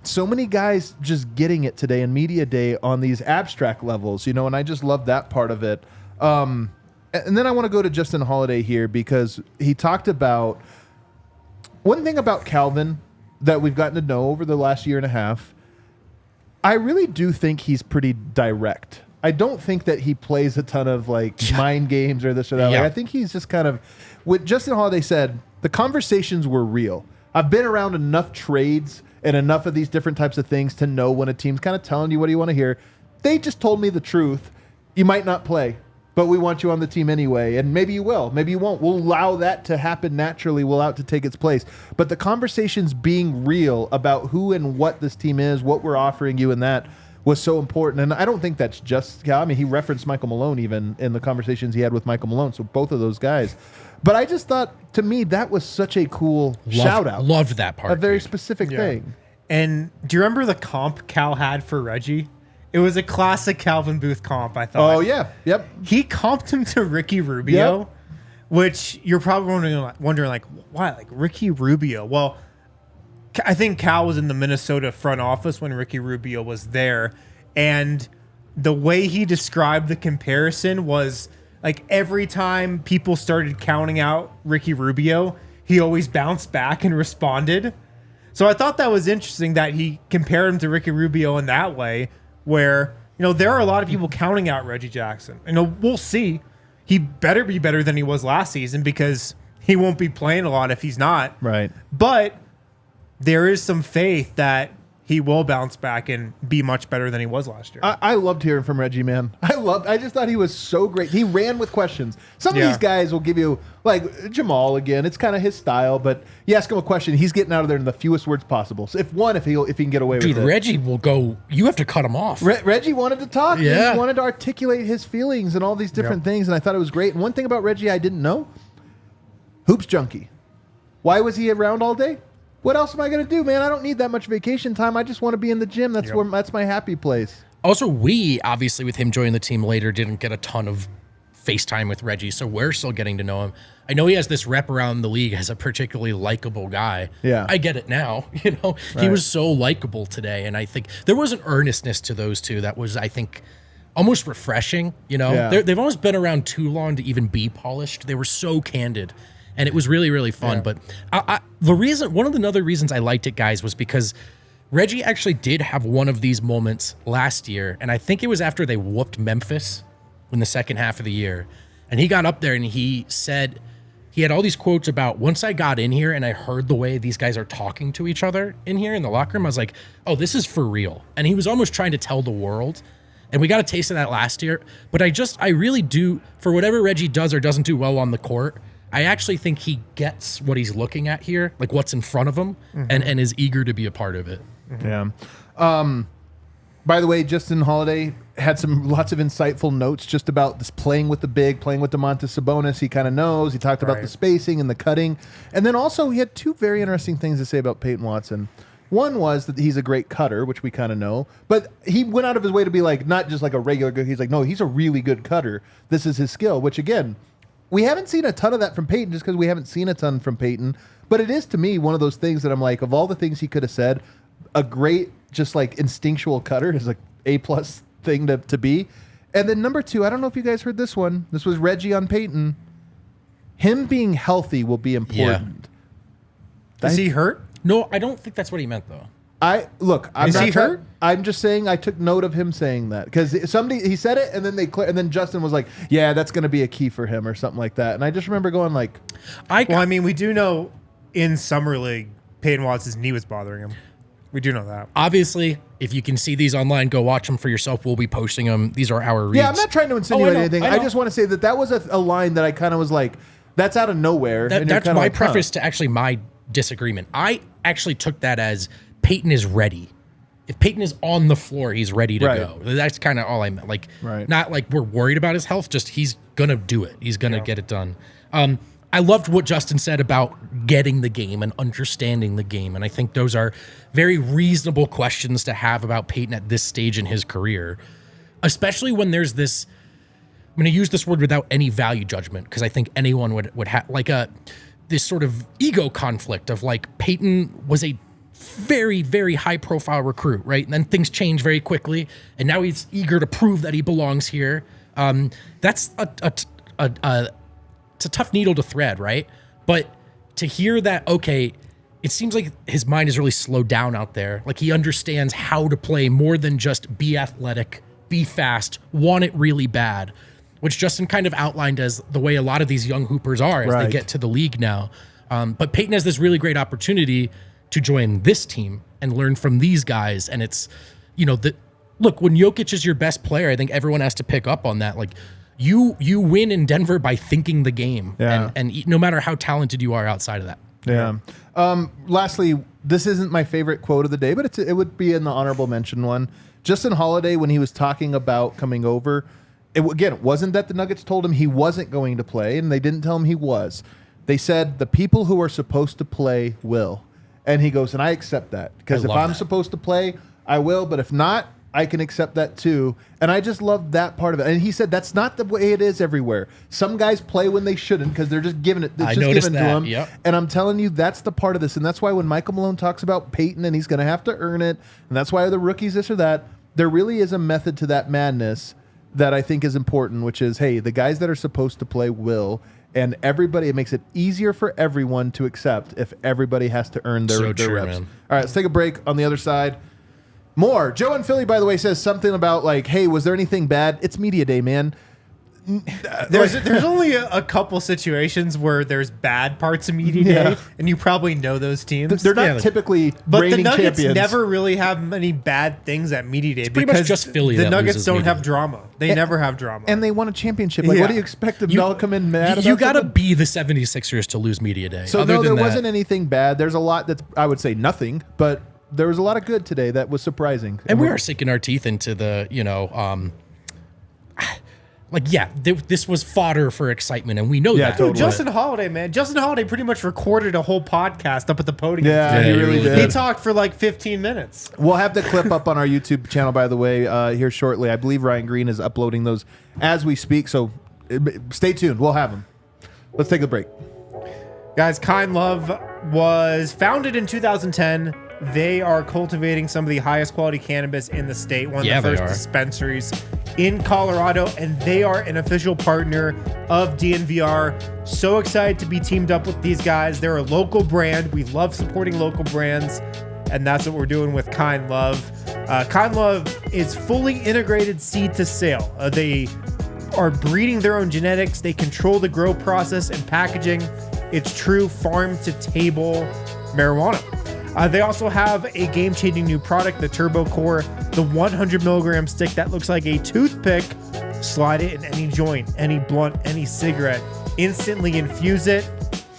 so many guys just getting it today in media day on these abstract levels, and I just love that part of it. And then I want to go to Justin Holiday here, because he talked about one thing about Calvin that we've gotten to know over the last year and a half. I really do think he's pretty direct. I don't think that he plays a ton of mind games or this or that. I think he's just kind of, what Justin Holiday said, the conversations were real. I've been around enough trades and enough of these different types of things to know when a team's kind of telling you what you want to hear. They just told me the truth. You might not play, but we want you on the team anyway. And maybe you will, maybe you won't. We'll allow that to happen naturally. We'll allow it to take its place. But the conversations being real about who and what this team is, what we're offering you, and that was so important. And I don't think that's just Cal. I mean, he referenced Michael Malone even in the conversations he had with Michael Malone. So both of those guys. But I just thought, to me, that was such a cool shout out. Loved that part. A very specific thing. And do you remember the comp Cal had for Reggie? It was a classic Calvin Booth comp, I thought. Oh, yeah. Yep. He comped him to Ricky Rubio, which you're probably wondering, why? Like, Ricky Rubio? Well, I think Cal was in the Minnesota front office when Ricky Rubio was there. And the way he described the comparison was, like, every time people started counting out Ricky Rubio, he always bounced back and responded. So I thought that was interesting that he compared him to Ricky Rubio in that way, where, there are a lot of people counting out Reggie Jackson. We'll see. He better be better than he was last season, because he won't be playing a lot if he's not. Right. But there is some faith that he will bounce back and be much better than he was last year. I loved hearing from Reggie, man. I just thought he was so great. He ran with questions. Some of these guys will give you, like Jamal again, it's kind of his style, but you ask him a question, he's getting out of there in the fewest words possible. So if he can get away with it. Dude, Reggie will go, you have to cut him off. Reggie wanted to talk. Yeah. He wanted to articulate his feelings and all these different things, and I thought it was great. And one thing about Reggie I didn't know, hoops junkie. Why was he around all day? What else am I going to do, man? I don't need that much vacation time. I just want to be in the gym. That's my happy place. Also, we, obviously, with him joining the team later, didn't get a ton of FaceTime with Reggie, so we're still getting to know him. I know he has this rep around the league as a particularly likable guy. Yeah. I get it now. He was so likable today, and I think there was an earnestness to those two that was, I think, almost refreshing. They've almost been around too long to even be polished. They were so candid. And it was really, really fun. Yeah. But one of the other reasons I liked it, guys, was because Reggie actually did have one of these moments last year. And I think it was after they whooped Memphis in the second half of the year. And he got up there and he said, he had all these quotes about, once I got in here and I heard the way these guys are talking to each other in here in the locker room, I was like, oh, this is for real. And he was almost trying to tell the world. And we got a taste of that last year. But I really do, for whatever Reggie does or doesn't do well on the court, I actually think he gets what he's looking at here, like what's in front of him, and is eager to be a part of it. Yeah. By the way, Justin Holiday had lots of insightful notes just about this playing with the big, playing with Domantas Sabonis. He kind of knows. He talked about the spacing and the cutting. And then also he had two very interesting things to say about Peyton Watson. One was that he's a great cutter, which we kind of know. But he went out of his way to be like, not just like a regular guy. He's like, no, he's a really good cutter. This is his skill, which again, we haven't seen a ton of that from Peyton just because we haven't seen a ton from Peyton. But it is, to me, one of those things that I'm like, of all the things he could have said, a great, just like instinctual cutter is like A+ thing to be. And then number two, I don't know if you guys heard this one. This was Reggie on Peyton. Him being healthy will be important. Yeah. Is he hurt? No, I don't think that's what he meant, though. Is he hurt? I'm just saying I took note of him saying that because he said it and then Justin was like, yeah, that's going to be a key for him or something like that. And I just remember going like, we do know in Summer League, Peyton Watson's knee was bothering him. We do know that. Obviously, if you can see these online, go watch them for yourself. We'll be posting them. These are our reads. Yeah, I'm not trying to insinuate anything. I just want to say that was a line that I kind of was like, that's out of nowhere. That's my preface to actually my disagreement. I actually took that as Peyton is ready. If Peyton is on the floor, he's ready to go. That's kind of all I meant. Like, not like we're worried about his health, just he's going to do it. He's going to get it done. I loved what Justin said about getting the game and understanding the game. And I think those are very reasonable questions to have about Peyton at this stage in his career, especially when there's this, I'm going to use this word without any value judgment, because I think anyone would have like this sort of ego conflict of like Peyton was a very, very high profile recruit, right? And then things change very quickly. And now he's eager to prove that he belongs here. That's it's a tough needle to thread, right? But to hear that, okay, it seems like his mind is really slowed down out there. Like he understands how to play more than just be athletic, be fast, want it really bad, which Justin kind of outlined as the way a lot of these young hoopers are as they get to the league now. But Peyton has this really great opportunity to join this team and learn from these guys. And it's, look, when Jokic is your best player, I think everyone has to pick up on that. Like you win in Denver by thinking the game and no matter how talented you are outside of that. Yeah. Lastly, this isn't my favorite quote of the day, but it would be in the honorable mention one. Justin Holiday, when he was talking about coming over, it wasn't that the Nuggets told him he wasn't going to play, and they didn't tell him he was. They said the people who are supposed to play will. And he goes, and I accept that. Because if I'm supposed to play, I will. But if not, I can accept that too. And I just love that part of it. And he said that's not the way it is everywhere. Some guys play when they shouldn't because they're just giving it. It's just given to them. Yep. And I'm telling you, that's the part of this. And that's why when Michael Malone talks about Peyton and he's going to have to earn it, and that's why the rookies this or that, there really is a method to that madness that I think is important, which is, hey, the guys that are supposed to play will. And everybody, it makes it easier for everyone to accept if everybody has to earn their reps. Man. All right, let's take a break. On the other side, more. Joe in Philly, by the way, says something about like, hey, was there anything bad? It's media day, man. There's only a couple situations where there's bad parts of media day, and you probably know those teams. They're not typically but reigning the Nuggets champions. never really have many bad things at media day pretty because much just Philly the that Nuggets loses don't media have drama. They never have drama. And they won a championship. Like, what do you expect them to all come in mad about? You got to something? be the 76ers to lose media day. So Other no, than there that, wasn't anything bad. There's a lot that's, I would say nothing, but there was a lot of good today that was surprising. And we are sinking our teeth into the, this was fodder for excitement, and we know that. totally. Justin Holiday, man. Justin Holiday pretty much recorded a whole podcast up at the podium. Yeah, he really did. He talked for like 15 minutes. We'll have the clip up on our YouTube channel, by the way, here shortly. I believe Ryan Green is uploading those as we speak, so stay tuned. We'll have them. Let's take a break. Guys, Kind Love was founded in 2010. They are cultivating some of the highest quality cannabis in the state, one of the first dispensaries in Colorado, and they are an official partner of DNVR. So excited to be teamed up with these guys. They're a local brand. We love supporting local brands, and that's what we're doing with Kind Love. Kind Love is fully integrated seed to sale. They are breeding their own genetics. They control the grow process and packaging. It's true farm to table marijuana. They also have a game-changing new product, the Turbo Core, the 100 milligram stick that looks like a toothpick. Slide it in any joint, any blunt, any cigarette. Instantly infuse it.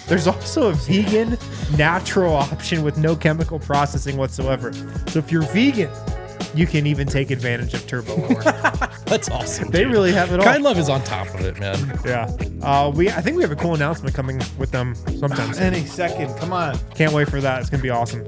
There's also a vegan, natural option with no chemical processing whatsoever. So if you're vegan, you can even take advantage of Turbo Core. That's awesome. They really have it all. Kind Love is on top of it, man. Yeah. I think we have a cool announcement coming with them sometime soon. Any second. Come on. Can't wait for that. It's going to be awesome.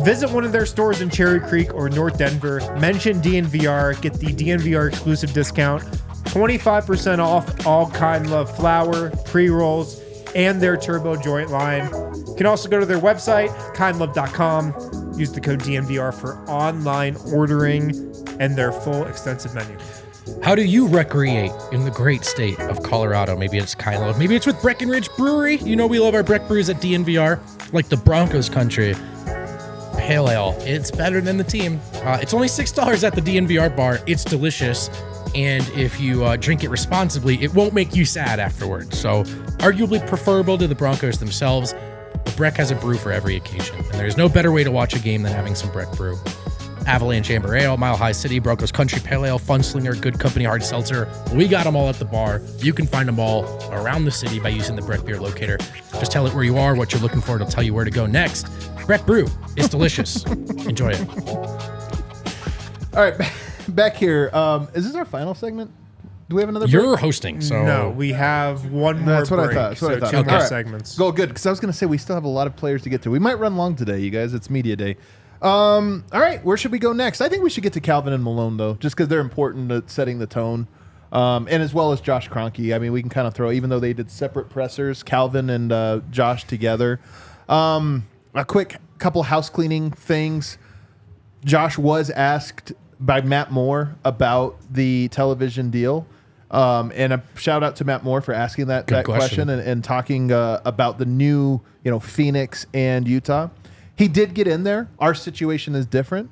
Visit one of their stores in Cherry Creek or North Denver. Mention DNVR. Get the DNVR exclusive discount. 25% off all Kind Love flower, pre-rolls, and their Turbo joint line. You can also go to their website, kindlove.com. Use the code DNVR for online ordering and their full extensive menu. How do you recreate in the great state of Colorado? Maybe it's Kind Love. Maybe it's with Breckenridge Brewery. You know we love our Breck Brews at DNVR, like the Broncos country. Pale Ale. It's better than the team. It's only $6 at the DNVR Bar. It's delicious. And if you drink it responsibly, it won't make you sad afterwards. So arguably preferable to the Broncos themselves. But Breck has a brew for every occasion. And there's no better way to watch a game than having some Breck Brew. Avalanche Amber Ale, Mile High City, Broncos Country Pale Ale, Funslinger, Good Company Hard Seltzer. We got them all at the bar. You can find them all around the city by using the Breck Beer Locator. Just tell it where you are, what you're looking for. It'll tell you where to go next. Breck Brew. It's delicious. Enjoy it. All right, back here. Is this our final segment? Do we have another break? You're hosting, so... No, we have one more That's what break. I thought. That's what I thought. Two Okay. more All right. segments. Go good, because I was going to say we still have a lot of players to get to. We might run long today, you guys. It's media day. All right, where should we go next? I think we should get to Calvin and Malone, though, just because they're important at setting the tone, and as well as Josh Kroenke. I mean, we can kind of throw, even though they did separate pressers, Calvin and Josh together. A quick couple house cleaning things. Josh was asked by Matt Moore about the television deal. And a shout out to Matt Moore for asking that question and talking about the new, Phoenix and Utah. He did get in there. Our situation is different.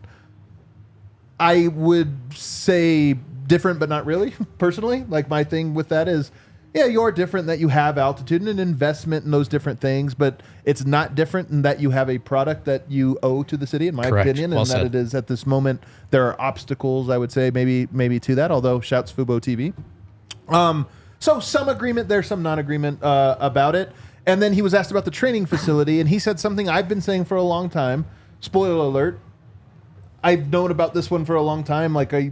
I would say different, but not really, personally. Like, my thing with that is, yeah, you're different that you have altitude and an investment in those different things, but it's not different in that you have a product that you owe to the city, in my opinion, and that it is at this moment, there are obstacles, I would say, maybe to that, although shouts Fubo TV. So some agreement there, some non-agreement about it. And then he was asked about the training facility, and he said something I've been saying for a long time. Spoiler alert. I've known about this one for a long time. Like, I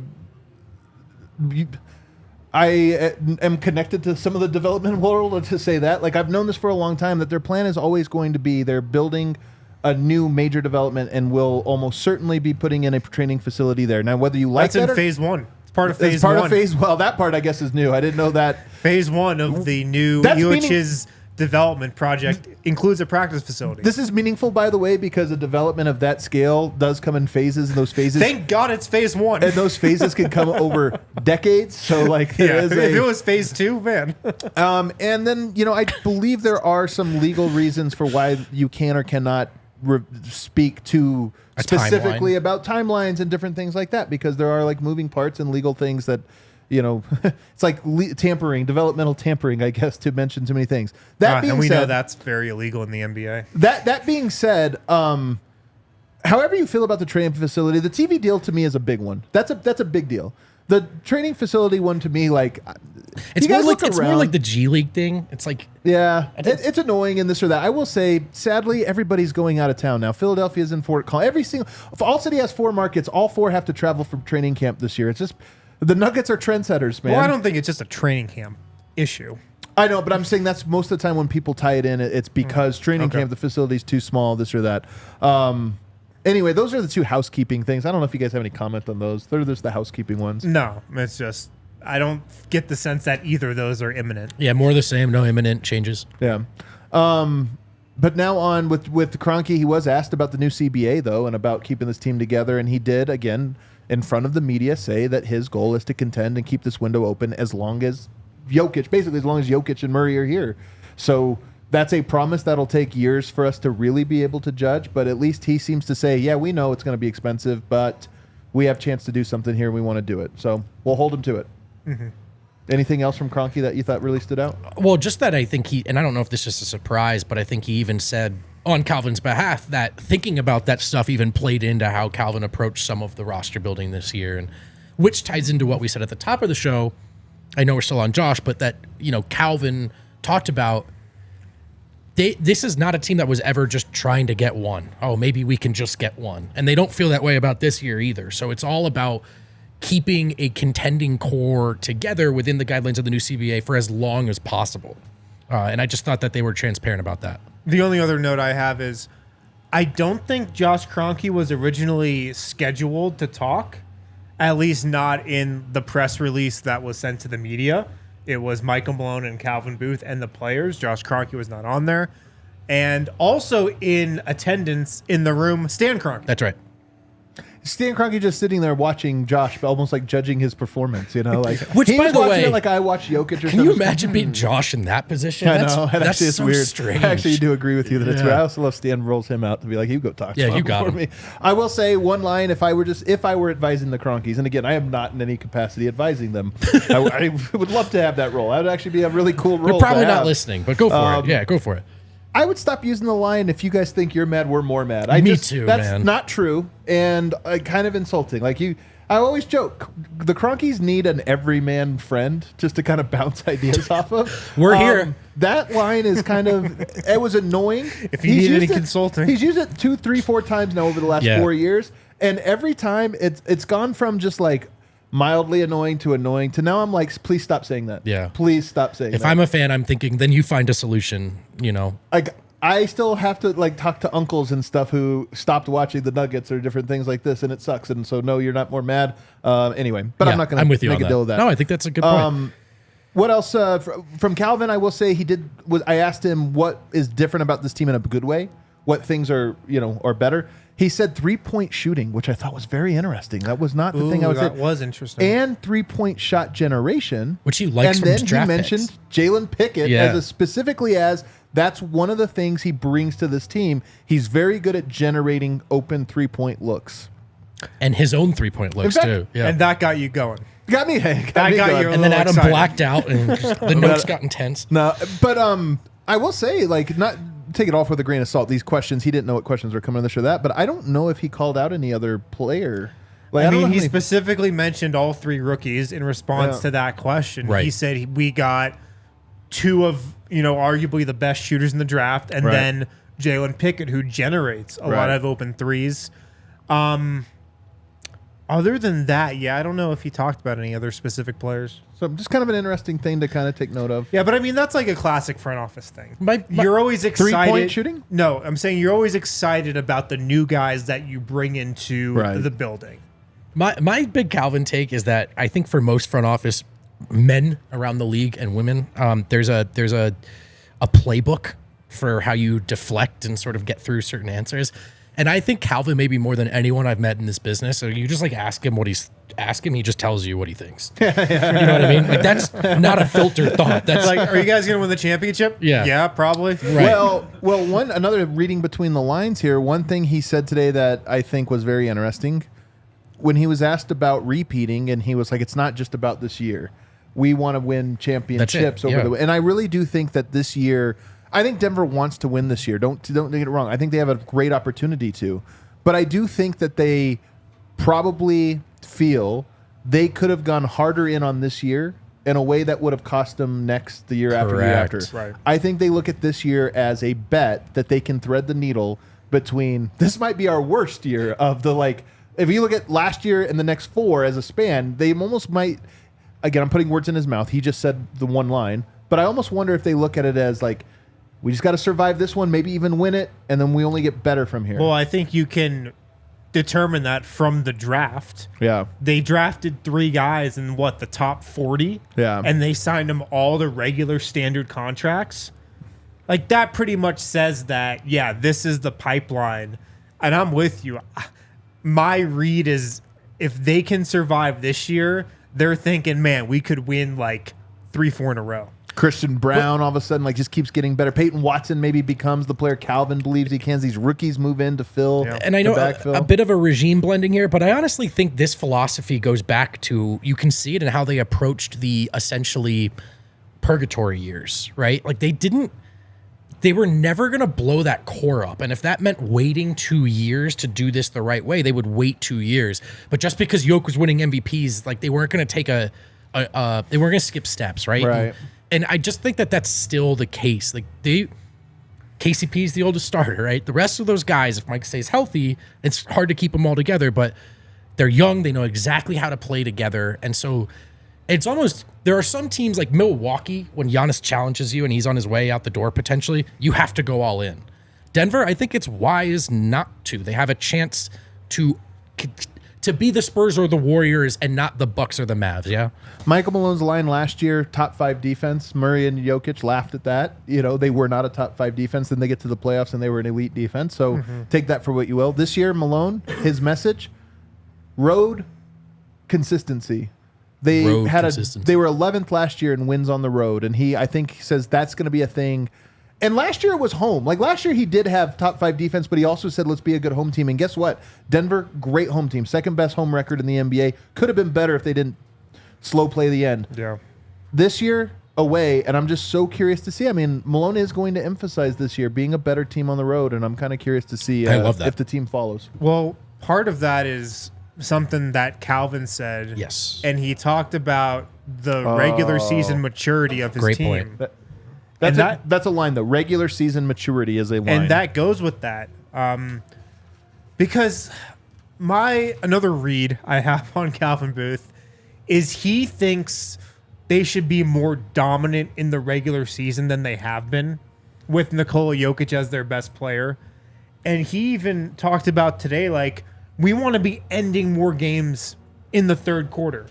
am connected to some of the development world to say that. Like, I've known this for a long time, that their plan is always going to be they're building a new major development and will almost certainly be putting in a training facility there. Now, whether you like That's that in phase one. It's part of phase one. Well, that part, I guess, is new. I didn't know that. Phase one of the new UH's development project includes a practice facility. This is meaningful, by the way, because a development of that scale does come in phases, and those phases... Thank God it's phase one. And those phases can come over decades. So, like, if it was phase two, man. And then, I believe there are some legal reasons for why you can or cannot speak to specifically about timelines and different things like that, because there are, like, moving parts and legal things that it's like tampering, developmental tampering, I guess, to mention too many things. That being and we said, know that's very illegal in the NBA. That being said, however you feel about the training facility, the TV deal to me is a big one. That's a big deal. The training facility one to me, like, it's more like the G League thing. It's like, yeah, it's annoying and this or that. I will say, sadly, everybody's going out of town now. Philadelphia's in Fort Collins. If ALLCITY has 4 markets, all 4 have to travel from training camp this year. It's just the Nuggets are trendsetters, man. Well, I don't think it's just a training camp issue. I know, but I'm saying that's most of the time when people tie it in, it's because training camp, the facility's too small, this or that. Anyway, those are the 2 housekeeping things. I don't know if you guys have any comment on those. They're just the housekeeping ones. No, it's just I don't get the sense that either of those are imminent. Yeah, more of the same, no imminent changes. Yeah. But now on with Kroenke, he was asked about the new CBA, though, and about keeping this team together, and he did, again, in front of the media, say that his goal is to contend and keep this window open as long as Jokic and Murray are here. So that's a promise that'll take years for us to really be able to judge, but at least he seems to say, yeah, we know it's going to be expensive, but we have a chance to do something here and we want to do it. So we'll hold him to it. Mm-hmm. Anything else from Kroenke that you thought really stood out? Well, just that I think and I don't know if this is a surprise, but I think he even said on Calvin's behalf that thinking about that stuff even played into how Calvin approached some of the roster building this year, and which ties into what we said at the top of the show. I know we're still on Josh, but that, Calvin talked about this is not a team that was ever just trying to get one. Oh, maybe we can just get one. And they don't feel that way about this year either. So it's all about keeping a contending core together within the guidelines of the new CBA for as long as possible. And I just thought that they were transparent about that. The only other note I have is I don't think Josh Kroenke was originally scheduled to talk, at least not in the press release that was sent to the media. It was Michael Malone and Calvin Booth and the players. Josh Kroenke was not on there. And also in attendance in the room, Stan Kroenke. That's right. Stan Kroenke just sitting there watching Josh, but almost like judging his performance, like which, by the way, like I watch Jokic. Or can something. You imagine being Josh in that position? I know. That's so weird. Strange. I actually do agree with you that it's weird. I also love Stan rolls him out to be like, you go talk. Yeah, you got him. Me. I will say one line: if I were advising the Kroenkes, and again, I am not in any capacity advising them. I would love to have that role. That would actually be a really cool role. You're probably not listening, but go for it. Yeah, go for it. I would stop using the line, if you guys think you're mad, we're more mad. Me too, that's man. Not true and kind of insulting. I always joke, the Kroenkes need an everyman friend just to kind of bounce ideas off of. We're here. That line is kind of, it was annoying. If you need any consulting. He's used it 2, 3, 4 times now over the last 4 years. And every time it's gone from just like mildly annoying to now I'm like, please stop saying that. Yeah. Please stop saying that. If I'm a fan, I'm thinking, then you find a solution, Like, I still have to talk to uncles and stuff who stopped watching the Nuggets or different things like this, and it sucks. And so, no, you're not more mad. Anyway, but I'm not going to make a deal with that. No, I think that's a good point. What else from Calvin? I will say I asked him what is different about this team in a good way. What things are better. He said 3-point shooting, which I thought was very interesting. That was not the thing I was saying. That was interesting. And 3-point shot generation, which he likes. And from then draft he mentioned picks. Jalen Pickett specifically as that's one of the things he brings to this team. He's very good at generating open 3-point looks, and his own 3-point looks too. Yeah, and that got you going. Got me. Got you. And then Adam blacked out, and the notes got intense. No, but I will say, not take it off with a grain of salt. These questions, he didn't know what questions were coming on this or that, but I don't know if he called out any other player. He specifically mentioned all 3 rookies in response to that question. Right. He said we got 2 of arguably the best shooters in the draft, and then Jalen Pickett, who generates a lot of open threes. Other than that, I don't know if he talked about any other specific players. So just kind of an interesting thing to kind of take note of. Yeah, but I mean, that's like a classic front office thing. You're always excited. 3-point shooting? No, I'm saying you're always excited about the new guys that you bring into the building. My big Calvin take is that I think for most front office men around the league and women, there's a playbook for how you deflect and sort of get through certain answers. And I think Calvin, maybe more than anyone I've met in this business, so you just ask him he just tells you what he thinks. You know what I mean? That's not a filtered thought. That's are you guys going to win the championship? Yeah. Yeah, probably. Right. Well, another reading between the lines here, one thing he said today that I think was very interesting when he was asked about repeating, and he was like, "It's not just about this year. We want to win championships over the." And I really do think that this year, I think Denver wants to win this year. Don't get it wrong. I think they have a great opportunity to, but I do think that they probably feel they could have gone harder in on this year in a way that would have cost them the year after, the year after. Right. I think they look at this year as a bet that they can thread the needle between this might be our worst year of the like. If you look at last year and the next 4 as a span, they almost might. Again, I'm putting words in his mouth. He just said the one line, but I almost wonder if they look at it as like, we just got to survive this one, maybe even win it, and then we only get better from here. Well, I think you can determine that from the draft. Yeah. They drafted 3 guys in the top 40. Yeah. And they signed them all to regular standard contracts. Like that pretty much says that, yeah, this is the pipeline. And I'm with you. My read is if they can survive this year, they're thinking, man, we could win like 3-4 in a row. Christian Braun all of a sudden like just keeps getting better. Peyton Watson maybe becomes the player Calvin believes he can. These rookies move in to fill. Yeah. And I know a bit of a regime blending here, but I honestly think this philosophy goes back to, you can see it in how they approached the essentially purgatory years, right? Like they were never going to blow that core up. And if that meant waiting 2 years to do this the right way, they would wait 2 years. But just because Jokic was winning MVPs, like they weren't going to take they weren't going to skip steps, right? Right. And I just think that that's still the case. Like KCP is the oldest starter, right? The rest of those guys, if Mike stays healthy, it's hard to keep them all together, but they're young. They know exactly how to play together. And so it's almost, there are some teams like Milwaukee, when Giannis challenges you and he's on his way out the door potentially, you have to go all in. Denver, I think it's wise not to. They have a chance to be the Spurs or the Warriors and not the Bucks or the Mavs, yeah? Michael Malone's line last year, top 5 defense. Murray and Jokic laughed at that. You know, they were not a top 5 defense. Then they get to the playoffs and they were an elite defense. So take that for what you will. This year, Malone, his message, road consistency. They were 11th last year in wins on the road, and I think he says that's going to be a thing. And last year it was home. Like last year he did have top 5 defense, but he also said let's be a good home team. And guess what? Denver, great home team, second best home record in the NBA. Could have been better if they didn't slow play the end. Yeah. This year away, and I'm just so curious to see. I mean, Malone is going to emphasize this year being a better team on the road, and I'm kind of curious to see if the team follows. Well, part of that is something that Calvin said. Yes. And he talked about the regular season maturity of his Great team. point. That's a line, though. Regular season maturity is a line. And that goes with that. Because another read I have on Calvin Booth is he thinks they should be more dominant in the regular season than they have been, with Nikola Jokic as their best player. And he even talked about today, like, we want to be ending more games in the third quarter.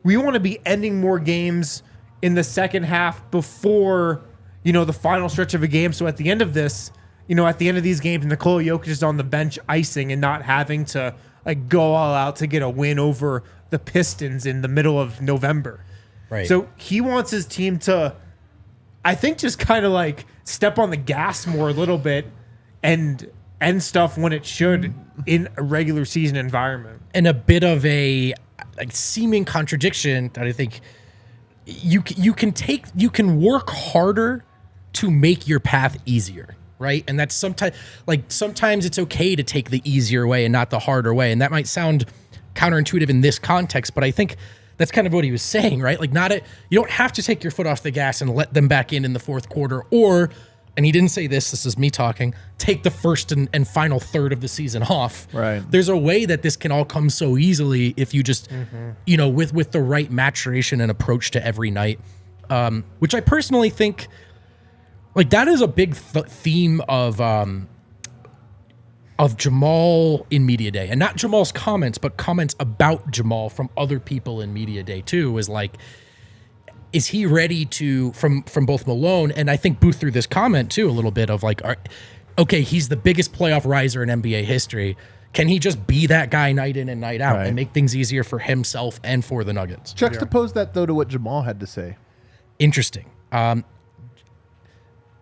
We want to be ending more games in the second half before, the final stretch of a game. So at the end of this, at the end of these games, Nikola Jokic is on the bench icing and not having to go all out to get a win over the Pistons in the middle of November. Right. So he wants his team to, I think, just kind of step on the gas more a little bit and end stuff when it should in a regular season environment. And a bit of a seeming contradiction that I think you can work harder to make your path easier, right? And that's sometimes it's okay to take the easier way and not the harder way. And that might sound counterintuitive in this context, but I think that's kind of what he was saying, right? You don't have to take your foot off the gas and let them back in the fourth quarter, and he didn't say this is me talking, take the first and final third of the season off. Right. There's a way that this can all come so easily if you just, with the right maturation and approach to every night, which I personally think, that is a big theme of Jamal in Media Day. And not Jamal's comments, but comments about Jamal from other people in Media Day too, is he ready to, from both Malone, and I think Booth threw this comment too a little bit of okay, he's the biggest playoff riser in NBA history. Can he just be that guy night in and night out and make things easier for himself and for the Nuggets? Juxtapose that, though, to what Jamal had to say. Interesting.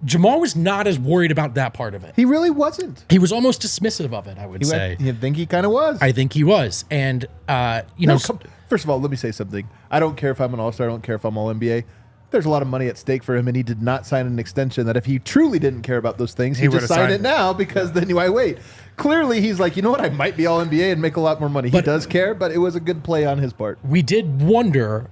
Jamal was not as worried about that part of it. He really wasn't. He was almost dismissive of it, I would say. You think he kind of was? I think he was. And, First of all, let me say something. I don't care if I'm an All-Star. I don't care if I'm All-NBA. There's a lot of money at stake for him, and he did not sign an extension that if he truly didn't care about those things, he'd just sign it now because then why wait? Clearly, he's like, you know what? I might be All-NBA and make a lot more money. He does care, but it was a good play on his part. We did wonder...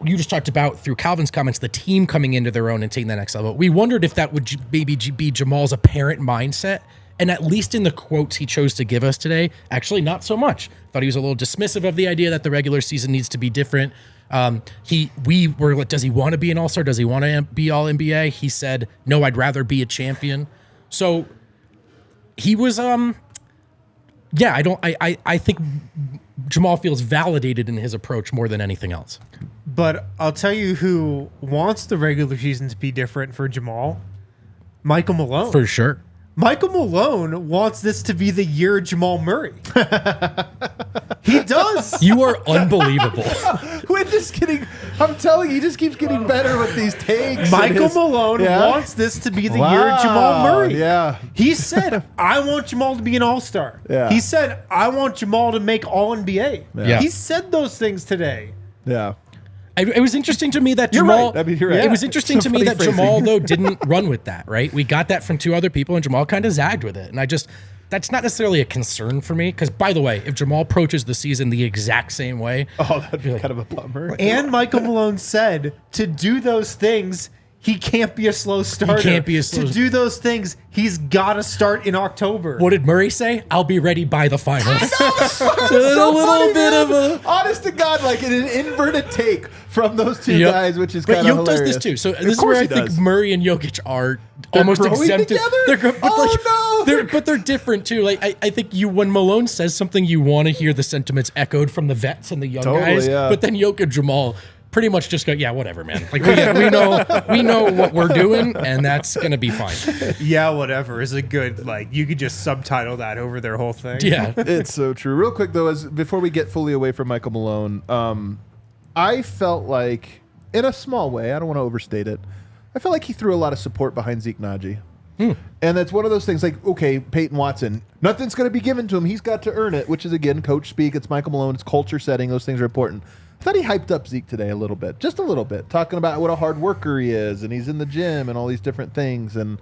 You just talked about, through Calvin's comments, the team coming into their own and taking that next level. We wondered if that would maybe be Jamal's apparent mindset. And at least in the quotes he chose to give us today, actually not so much. Thought he was a little dismissive of the idea that the regular season needs to be different. We were like, does he want to be an All-Star? Does he want to be All-NBA? He said, no, I'd rather be a champion. So he was, I think Jamal feels validated in his approach more than anything else. But I'll tell you who wants the regular season to be different for Jamal. Michael Malone. For sure. Michael Malone wants this to be the year Jamal Murray. He does. You are unbelievable. We're just kidding. I'm telling you, he just keeps getting better with these takes. Michael Malone wants this to be the year Jamal Murray. Yeah. He said, I want Jamal to be an All-Star. Yeah. He said, I want Jamal to make All-NBA. Yeah. He said those things today. Yeah. It was interesting to me that You're Jamal. right. I mean, you're right. It was interesting to me that phrasing. Jamal though didn't run with that. Right, we got that from two other people, and Jamal kind of zagged with it. And that's not necessarily a concern for me. Because by the way, if Jamal approaches the season the exact same way, that'd be kind of a bummer. And Michael Malone said to do those things, he can't be a slow starter. He can't be a slow. To do those things, he's got to start in October. What did Murray say? I'll be ready by the finals. Honest to God, like in an inverted take from those two guys, which is kind of hilarious. But Jokic does this too. So this is where I think Murray and Jokic are almost growing exempted. together? But they're different too. Like I think when Malone says something, you want to hear the sentiments echoed from the vets and the young guys. Yeah. But then Jokic, Jamal pretty much just go, yeah, whatever, man. Like we know what we're doing, and that's gonna be fine. Yeah, whatever is a good, like, you could just subtitle that over their whole thing. Yeah, it's so true. Real quick though, before we get fully away from Michael Malone, I felt like, in a small way, I don't want to overstate it, I felt like he threw a lot of support behind Zeke Naji. And that's one of those things like, okay, Peyton Watson, nothing's going to be given to him. He's got to earn it, which is, again, coach speak. It's Michael Malone. It's culture setting. Those things are important. I thought he hyped up Zeke today a little bit, just a little bit, talking about what a hard worker he is, and he's in the gym and all these different things. And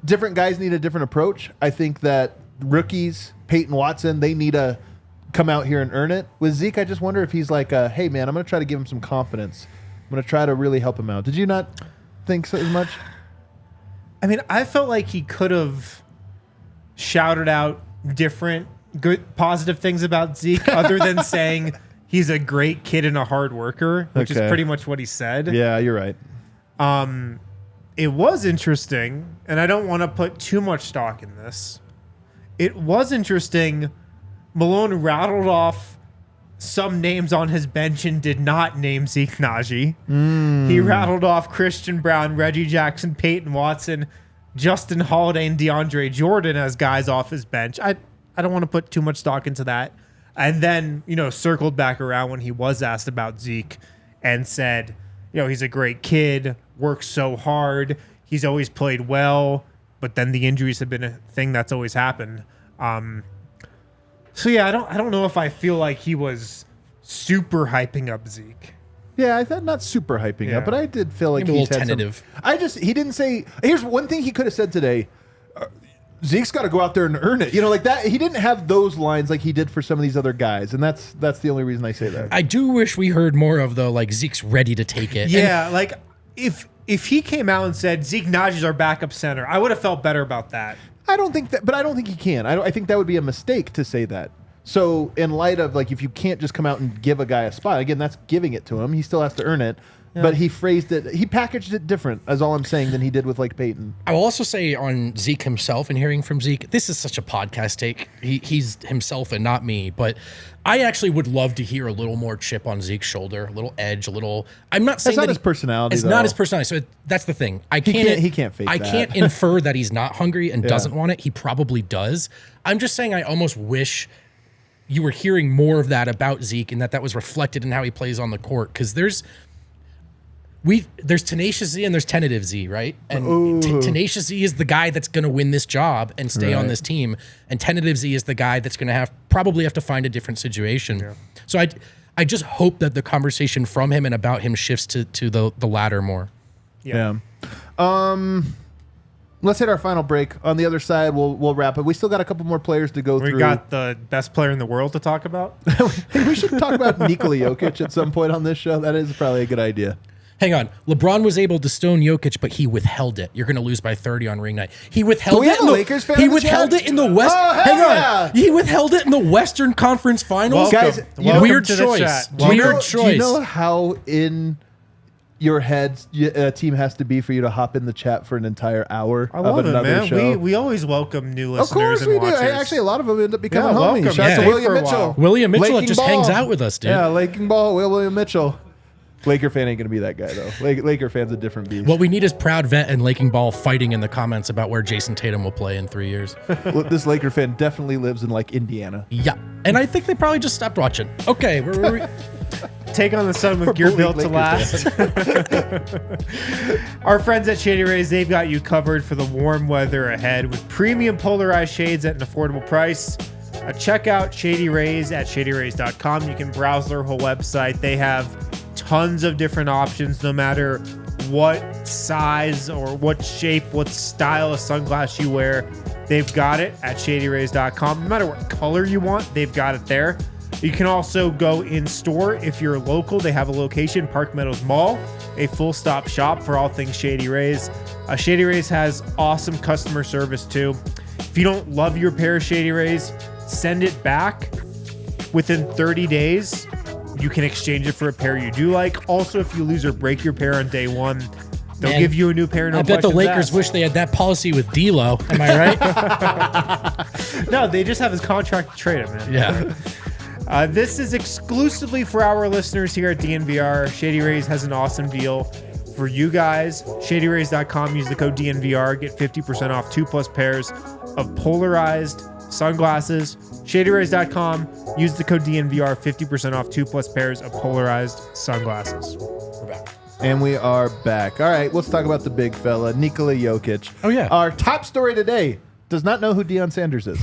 different guys need a different approach. I think that rookies, Peyton Watson, they need to come out here and earn it. With Zeke, I just wonder if he's like, hey, man, I'm going to try to give him some confidence. I'm going to try to really help him out. Did you not think so as much? I mean, I felt like he could have shouted out different good, positive things about Zeke other than saying he's a great kid and a hard worker, which is pretty much what he said. Yeah, you're right. It was interesting, and I don't want to put too much stock in this. It was interesting. Malone rattled off some names on his bench and did not name Zeke Naji. He rattled off Christian Braun, Reggie Jackson, Peyton Watson, Justin Holiday, and DeAndre Jordan as guys off his bench. I don't want to put too much stock into that. And then, circled back around when he was asked about Zeke and said, he's a great kid, works so hard, he's always played well, but then the injuries have been a thing that's always happened. So yeah, I don't know if I feel like he was super hyping up Zeke. Yeah, I thought not super hyping up, but I did feel like maybe he's a little tentative. He didn't say. Here's one thing he could have said today. Zeke's got to go out there and earn it. Like that. He didn't have those lines like he did for some of these other guys, and that's the only reason I say that. I do wish we heard more of like Zeke's ready to take it. Yeah, like if he came out and said Zeke Naji's our backup center, I would have felt better about that. I don't think that, but I don't think he can. I think that would be a mistake to say that. So in light of like, if you can't just come out and give a guy a spot, again, that's giving it to him. He still has to earn it. Yeah. But he phrased it, he packaged it different, as all I'm saying, than he did with like Peyton. I will also say on Zeke himself and hearing from Zeke, this is such a podcast take. He's himself and not me, but I actually would love to hear a little more chip on Zeke's shoulder, a little edge, a little. I'm not saying that's not his personality. It's not his personality. So that's the thing. He can't fake that. Can't infer that he's not hungry and doesn't want it. He probably does. I'm just saying I almost wish you were hearing more of that about Zeke and that was reflected in how he plays on the court, because there's Tenacious Z and there's Tentative Z, right? And Tenacious Z is the guy that's going to win this job and stay on this team, and Tentative Z is the guy that's going to probably have to find a different situation. Yeah. So I just hope that the conversation from him and about him shifts to the latter more. Yeah. Let's hit our final break. On the other side, we'll wrap it. We still got a couple more players to go through. We got the best player in the world to talk about. We should talk about Nikola Jokic at some point on this show. That is probably a good idea. Hang on. LeBron was able to stone Jokic, but he withheld it. You're going to lose by 30 on ring night. He withheld it. Lakers fan he withheld it in the West. Hang on. He withheld it in the Western Conference Finals. Guys, weird choice. Weird choice. Do you know how in your head a team has to be for you to hop in the chat for an entire hour of another show? We always welcome new listeners. Of course we do. Actually, a lot of them end up becoming homies. Shout out to William Mitchell. William Mitchell just hangs out with us, dude. Yeah, Laking Ball, William Mitchell. Laker fan ain't going to be that guy, though. Laker fan's a different beast. What we need is Proud Vet and Laking Ball fighting in the comments about where Jason Tatum will play in 3 years. This Laker fan definitely lives in, Indiana. Yeah. And I think they probably just stopped watching. Okay. Take on the sun with gear built to last. Our friends at Shady Rays, they've got you covered for the warm weather ahead with premium polarized shades at an affordable price. Check out Shady Rays at shadyrays.com. You can browse their whole website. They have tons of different options, no matter what size or what shape, what style of sunglass you wear. They've got it at shadyrays.com. No matter what color you want, they've got it there. You can also go in store if you're local. They have a location, Park Meadows Mall, a full stop shop for all things Shady Rays. Shady Rays has awesome customer service too. If you don't love your pair of Shady Rays, send it back within 30 days. You can exchange it for a pair you do like. Also, if you lose or break your pair on day one, they'll give you a new pair. No, I bet the Lakers wish they had that policy with D'Lo. Am I right? No, they just have his contract to trade him, man. Yeah. This is exclusively for our listeners here at DNVR. Shady Rays has an awesome deal for you guys. ShadyRays.com. Use the code DNVR. Get 50% off 2+ pairs of polarized sunglasses. ShadyRays.com. Use the code DNVR. 50% off 2+ pairs of polarized sunglasses. We're back. And we are back. All right, let's talk about the big fella, Nikola Jokic. Oh, yeah. Our top story today does not know who Deion Sanders is.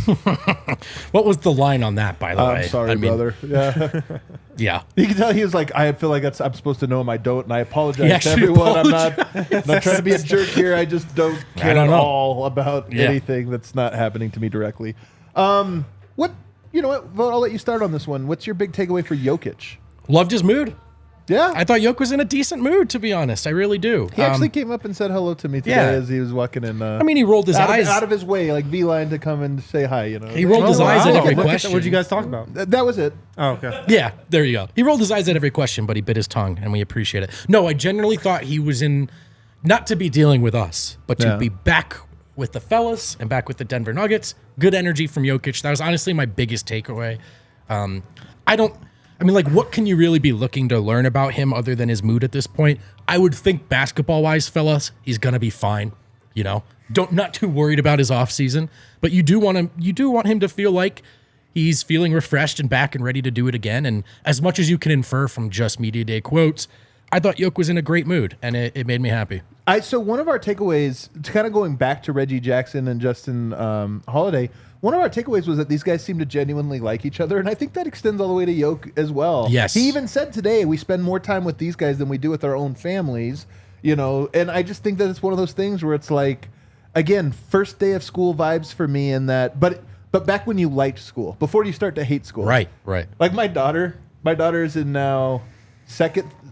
What was the line on that, by the way? I'm sorry, brother. Yeah. Yeah. You can tell he was like, I feel like I'm supposed to know him. I don't, and I apologize to everyone. I'm not trying to be a jerk here. I just don't care at all about anything that's not happening to me directly. You know what, Vogt, I'll let you start on this one. What's your big takeaway for Jokic? Loved his mood. Yeah. I thought Jokic was in a decent mood, to be honest. I really do. He actually came up and said hello to me today as he was walking in. I mean, he rolled his eyes. Out of his way, like V-line to come and say hi, you know. He rolled his eyes at every question. What did you guys talk about? That was it. Oh, okay. Yeah, there you go. He rolled his eyes at every question, but he bit his tongue, and we appreciate it. No, I genuinely thought he was in, not to be dealing with us, but to be back with the fellas and back with the Denver Nuggets. Good energy from Jokic. That was honestly my biggest takeaway. What can you really be looking to learn about him other than his mood at this point? I would think basketball-wise, fellas, he's gonna be fine. You know, not too worried about his offseason, but you do want him to feel like he's feeling refreshed and back and ready to do it again. And as much as you can infer from just media day quotes, I thought Jokic was in a great mood, and it made me happy. So one of our takeaways, kind of going back to Reggie Jackson and Justin Holiday, one of our takeaways was that these guys seem to genuinely like each other, and I think that extends all the way to Jokic as well. Yes. He even said today, we spend more time with these guys than we do with our own families, you know, and I just think that it's one of those things where it's like, again, first day of school vibes for me in that, but back when you liked school, before you start to hate school. Right. Like my daughter is in now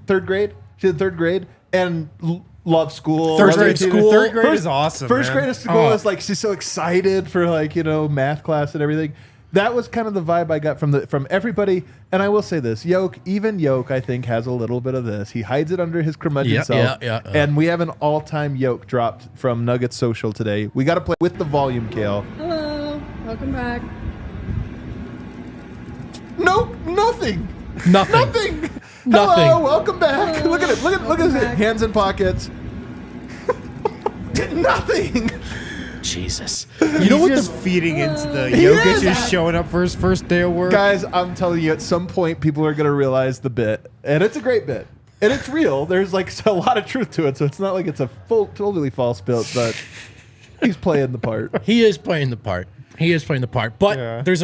third grade. She's in third grade, and love school. Third grade is awesome. First grade of school is like, she's so excited for math class and everything. That was kind of the vibe I got from everybody. And I will say this, Jokic, I think, has a little bit of this. He hides it under his curmudgeon self. And we have an all-time Jokic dropped from Nuggets Social today. We got to play with the volume, Kale. Hello, welcome back. Nope, nothing. Nothing. Hello, welcome back. Hello, look at his back. hands in pockets. Nothing. Jesus. You know what? Just feeding into the Jokic is showing up for his first day of work. Guys, I'm telling you, at some point, people are going to realize the bit. And it's a great bit. And it's real. There's like a lot of truth to it, so it's not like it's a totally false build, but he's playing the part. He is playing the part. But Yeah. there's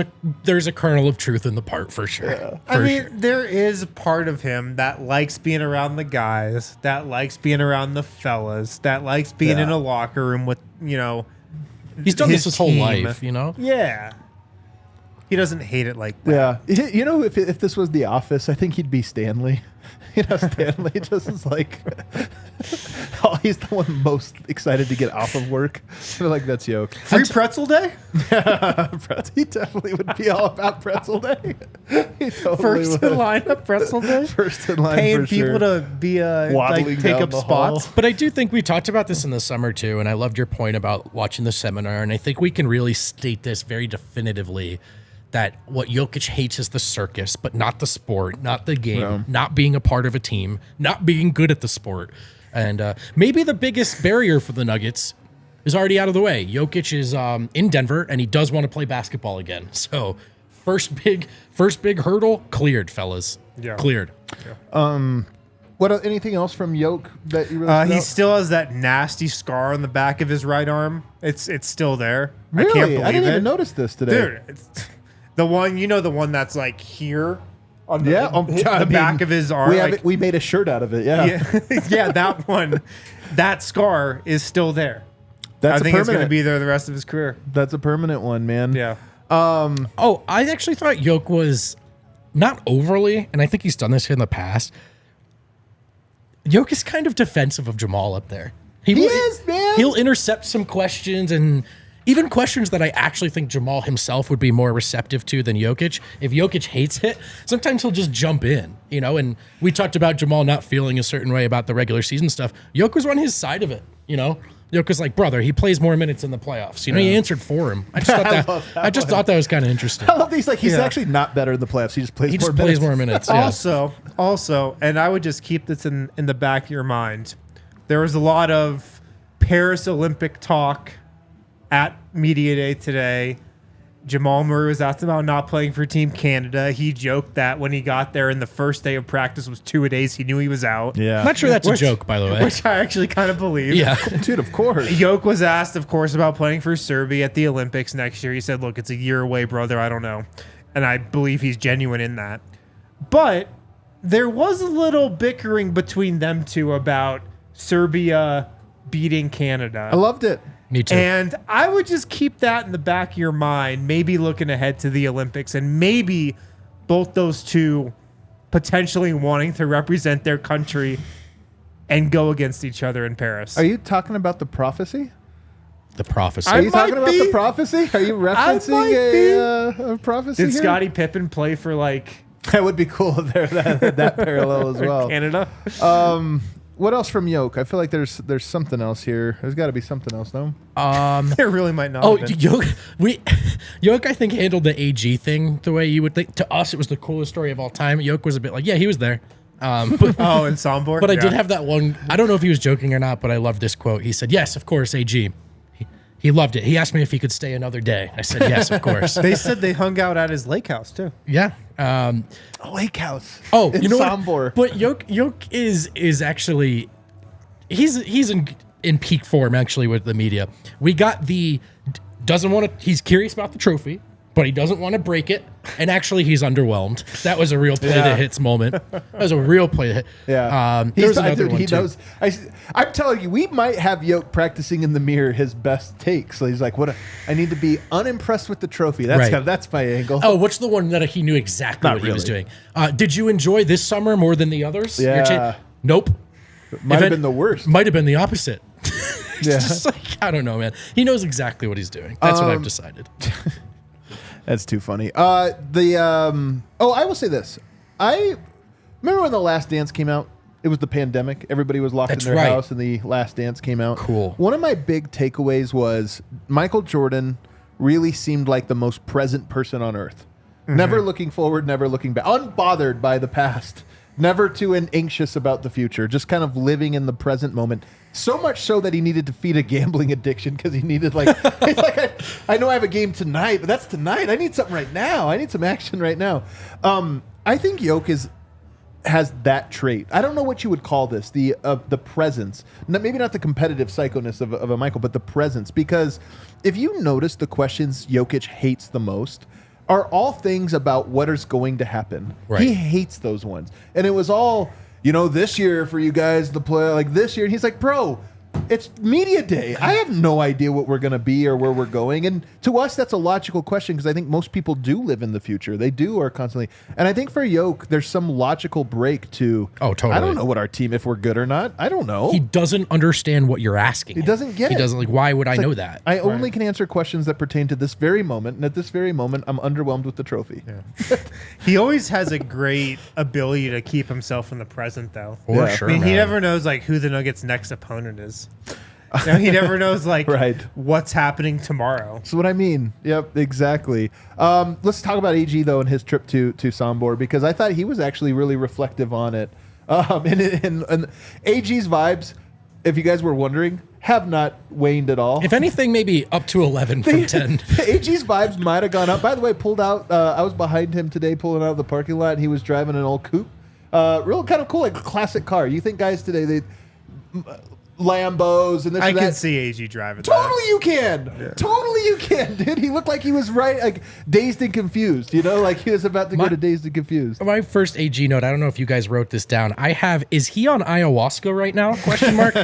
a kernel of truth in the part for sure. Yeah. I mean, there is part of him that likes being around the guys, that likes being around the fellas, that likes being in a locker room with, He's done this his whole team. life, you know? Yeah. He doesn't hate it like that. Yeah. You know, if this was The Office, I think he'd be Stanley. Stanley just is like, he's the one most excited to get off of work. I feel like that's Yoke. Free pretzel day? He definitely would be all about pretzel day. He totally First would. in line at pretzel day? First in line Paying for people sure. to be Waddling take down up the hall. spots. But I do think we talked about this in the summer too, and I loved your point about watching the seminar, and I think we can really state this very definitively that what Jokic hates is the circus, but not the sport, not the game, Yeah. not being a part of a team, not being good at the sport. And maybe the biggest barrier for the Nuggets is already out of the way. Jokic is in Denver, and he does want to play basketball again. So first big hurdle cleared, fellas. Yeah. Cleared. Anything else from Yoke that you really stood He out? still has that nasty scar on the back of his right arm. It's still there. Really? I can't believe didn't it. even notice this today. Dude, it's the one that's like here on the, Yeah, the back of his arm. We made a shirt out of it. Yeah, yeah, that one. That scar is still there. That's I think a it's going to permanent. be there the rest of his career. That's a permanent one, man. Yeah. Oh, I actually thought Yoke was not overly, and I think he's done this in the past. Yoke is kind of defensive of Jamal up there. He is, man. He'll intercept some questions, and even questions that I actually think Jamal himself would be more receptive to than Jokic. If Jokic hates it, sometimes he'll just jump in, And we talked about Jamal not feeling a certain way about the regular season stuff. Jokic was on his side of it, Jokic was like, brother, he plays more minutes in the playoffs. He answered for him. I just thought that was kind of interesting. I love these. Like he's actually not better in the playoffs. He just plays more minutes. Yeah. Also, and I would just keep this in the back of your mind. There was a lot of Paris Olympic talk at Media Day today. Jamal Murray was asked about not playing for Team Canada. He joked that when he got there and the first day of practice was 2-a-days, he knew he was out. Yeah, I'm not sure that's a joke, by the way. Which I actually kind of believe. Yeah. Dude, of course. Yoke was asked, of course, about playing for Serbia at the Olympics next year. He said, look, it's a year away, brother. I don't know. And I believe he's genuine in that. But there was a little bickering between them two about Serbia beating Canada. I loved it. Me too. And I would just keep that in the back of your mind, maybe looking ahead to the Olympics and maybe both those two potentially wanting to represent their country and go against each other in Paris. Are you talking about the prophecy? The prophecy. Are you talking might about be. the prophecy? Are you might referencing a prophecy? Did here? Scottie Pippen play for like That would be cool if there that parallel as well. Canada? What else from Yoke? I feel like there's something else here. There's got to be something else, no? There really might not. Oh, have been. Yoke, I think, handled the AG thing the way you would think. To us, it was the coolest story of all time. Yoke was a bit like, yeah, he was there. But Oh, and Sombor. I did have that one. I don't know if he was joking or not, but I love this quote. He said, yes, of course, AG. He loved it. He asked me if he could stay another day. I said, yes, of course. They said they hung out at his lake house too. Yeah. A lake house. Oh, in you know Sombor. what? But Yoke is actually he's in peak form actually with the media. We got doesn't want to. He's curious about the trophy, but he doesn't want to break it. And actually, he's underwhelmed. That was a real play that hits moment. That was a real play that hit. Yeah. There was another dude, one he too. knows. I'm telling you, we might have Yoke practicing in the mirror his best take. So he's like, I need to be unimpressed with the trophy. That's Right. that's my angle. Oh, what's the one that he knew exactly Not what he was really. doing? Did you enjoy this summer more than the others? Yeah. Nope. Might have been the worst. Might have been the opposite. Yeah. Just like, I don't know, man. He knows exactly what he's doing. That's what I've decided. That's too funny. I will say this. I remember when The Last Dance came out. It was the pandemic. Everybody was locked That's in their right. house, and The Last Dance came out. Cool. One of my big takeaways was Michael Jordan really seemed like the most present person on earth. Never looking forward, never looking back. Unbothered by the past. Never too anxious about the future. Just kind of living in the present moment. So much so that he needed to feed a gambling addiction because he needed he's like, I know I have a game tonight, but that's tonight. I need something right now. I need some action right now. I think Yoke is has that trait. I don't know what you would call this, the presence. Maybe not the competitive psychoness of a Michael, but the presence. Because if you notice, the questions Jokic hates the most are all things about what is going to happen. Right. He hates those ones. And it was all, this year for you guys, the play, like this year. And he's like, bro, it's media day. I have no idea what we're going to be or where we're going. And to us, that's a logical question because I think most people do live in the future. They are constantly. And I think for Yoke, there's some logical break to, oh, totally. I don't know what our team, if we're good or not. I don't know. He doesn't understand what you're asking. He doesn't get it. He doesn't, why would I know that? I only can answer questions that pertain to this very moment. And at this very moment, I'm underwhelmed with the trophy. Yeah. He always has a great ability to keep himself in the present, though. For sure, I mean, he man. never knows who the Nuggets' next opponent is. He never knows right. what's happening tomorrow. That's what I mean. Yep, exactly. Let's talk about AG though and his trip to Sombor because I thought he was actually really reflective on it. And AG's vibes, if you guys were wondering, have not waned at all. If anything, maybe up to 11 from 10. AG's vibes might have gone up. By the way, pulled out. I was behind him today, pulling out of the parking lot. And he was driving an old coupe, real kind of cool, like a classic car. You think guys today they. Lambos and this I and that. can see AG driving Totally that. you can. Yeah. Totally you can, dude. He looked like he was dazed and confused, like he was about to go to Dazed and Confused. My first AG note, I don't know if you guys wrote this down. Is he on ayahuasca right now? Question mark.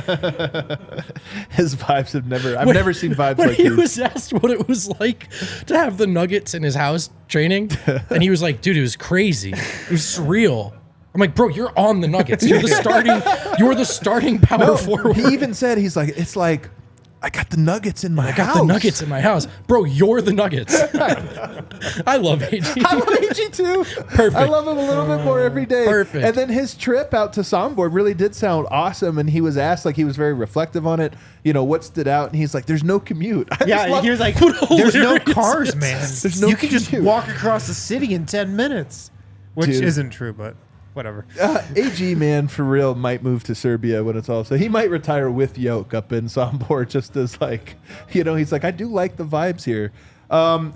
His vibes have I've never seen vibes like he these. was asked what it was like to have the Nuggets in his house training, and he was like, dude, it was crazy. It was surreal. I'm like, bro, you're on the Nuggets. You're the starting power forward. He even said, it's like, I got the Nuggets in my house. I got the Nuggets in my house. Bro, you're the Nuggets. I love AG. I love AG too. Perfect. I love him a little bit more every day. Perfect. And then his trip out to Sombor really did sound awesome. And he was asked, he was very reflective on it, what stood out. And he's like, there's no commute. He was like, there's no cars, man. There's no you can just commute. walk across the city in 10 minutes, which isn't true, but whatever. AG, man, for real, might move to Serbia when it's all so. He might retire with Yoke up in Sombor just as he's like, I do like the vibes here.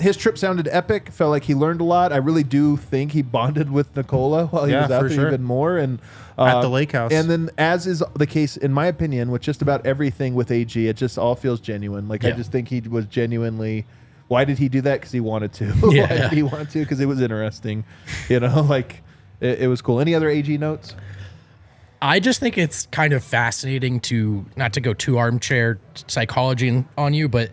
His trip sounded epic. Felt like he learned a lot. I really do think he bonded with Nikola while he was out there even more. And at the lake house. And then, as is the case, in my opinion, with just about everything with AG, it just all feels genuine. I just think he was genuinely... Why did he do that? Because he wanted to. Yeah. Why did he want to? Because it was interesting. It was cool. Any other AG notes? I just think it's kind of fascinating not to go too armchair psychology on you, but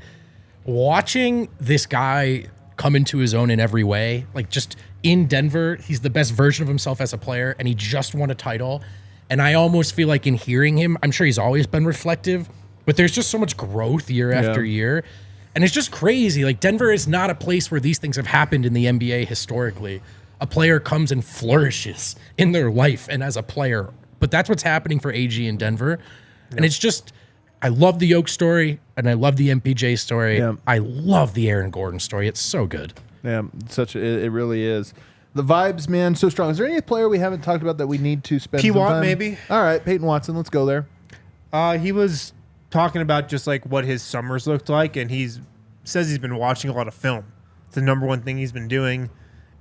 watching this guy come into his own in every way, just in Denver, he's the best version of himself as a player, and he just won a title. And I almost feel like in hearing him, I'm sure he's always been reflective, but there's just so much growth year after year. And it's just crazy. Denver is not a place where these things have happened in the NBA historically. A player comes and flourishes in their life and as a player. But that's what's happening for AG in Denver. Yep. And it's just, I love the Yoke story and I love the MPJ story. Yeah. I love the Aaron Gordon story. It's so good. Yeah, it really is. The vibes, man, so strong. Is there any player we haven't talked about that we need to spend some time? Maybe. All right, Peyton Watson, let's go there. He was talking about just what his summers looked like, and says he's been watching a lot of film. It's the number one thing he's been doing.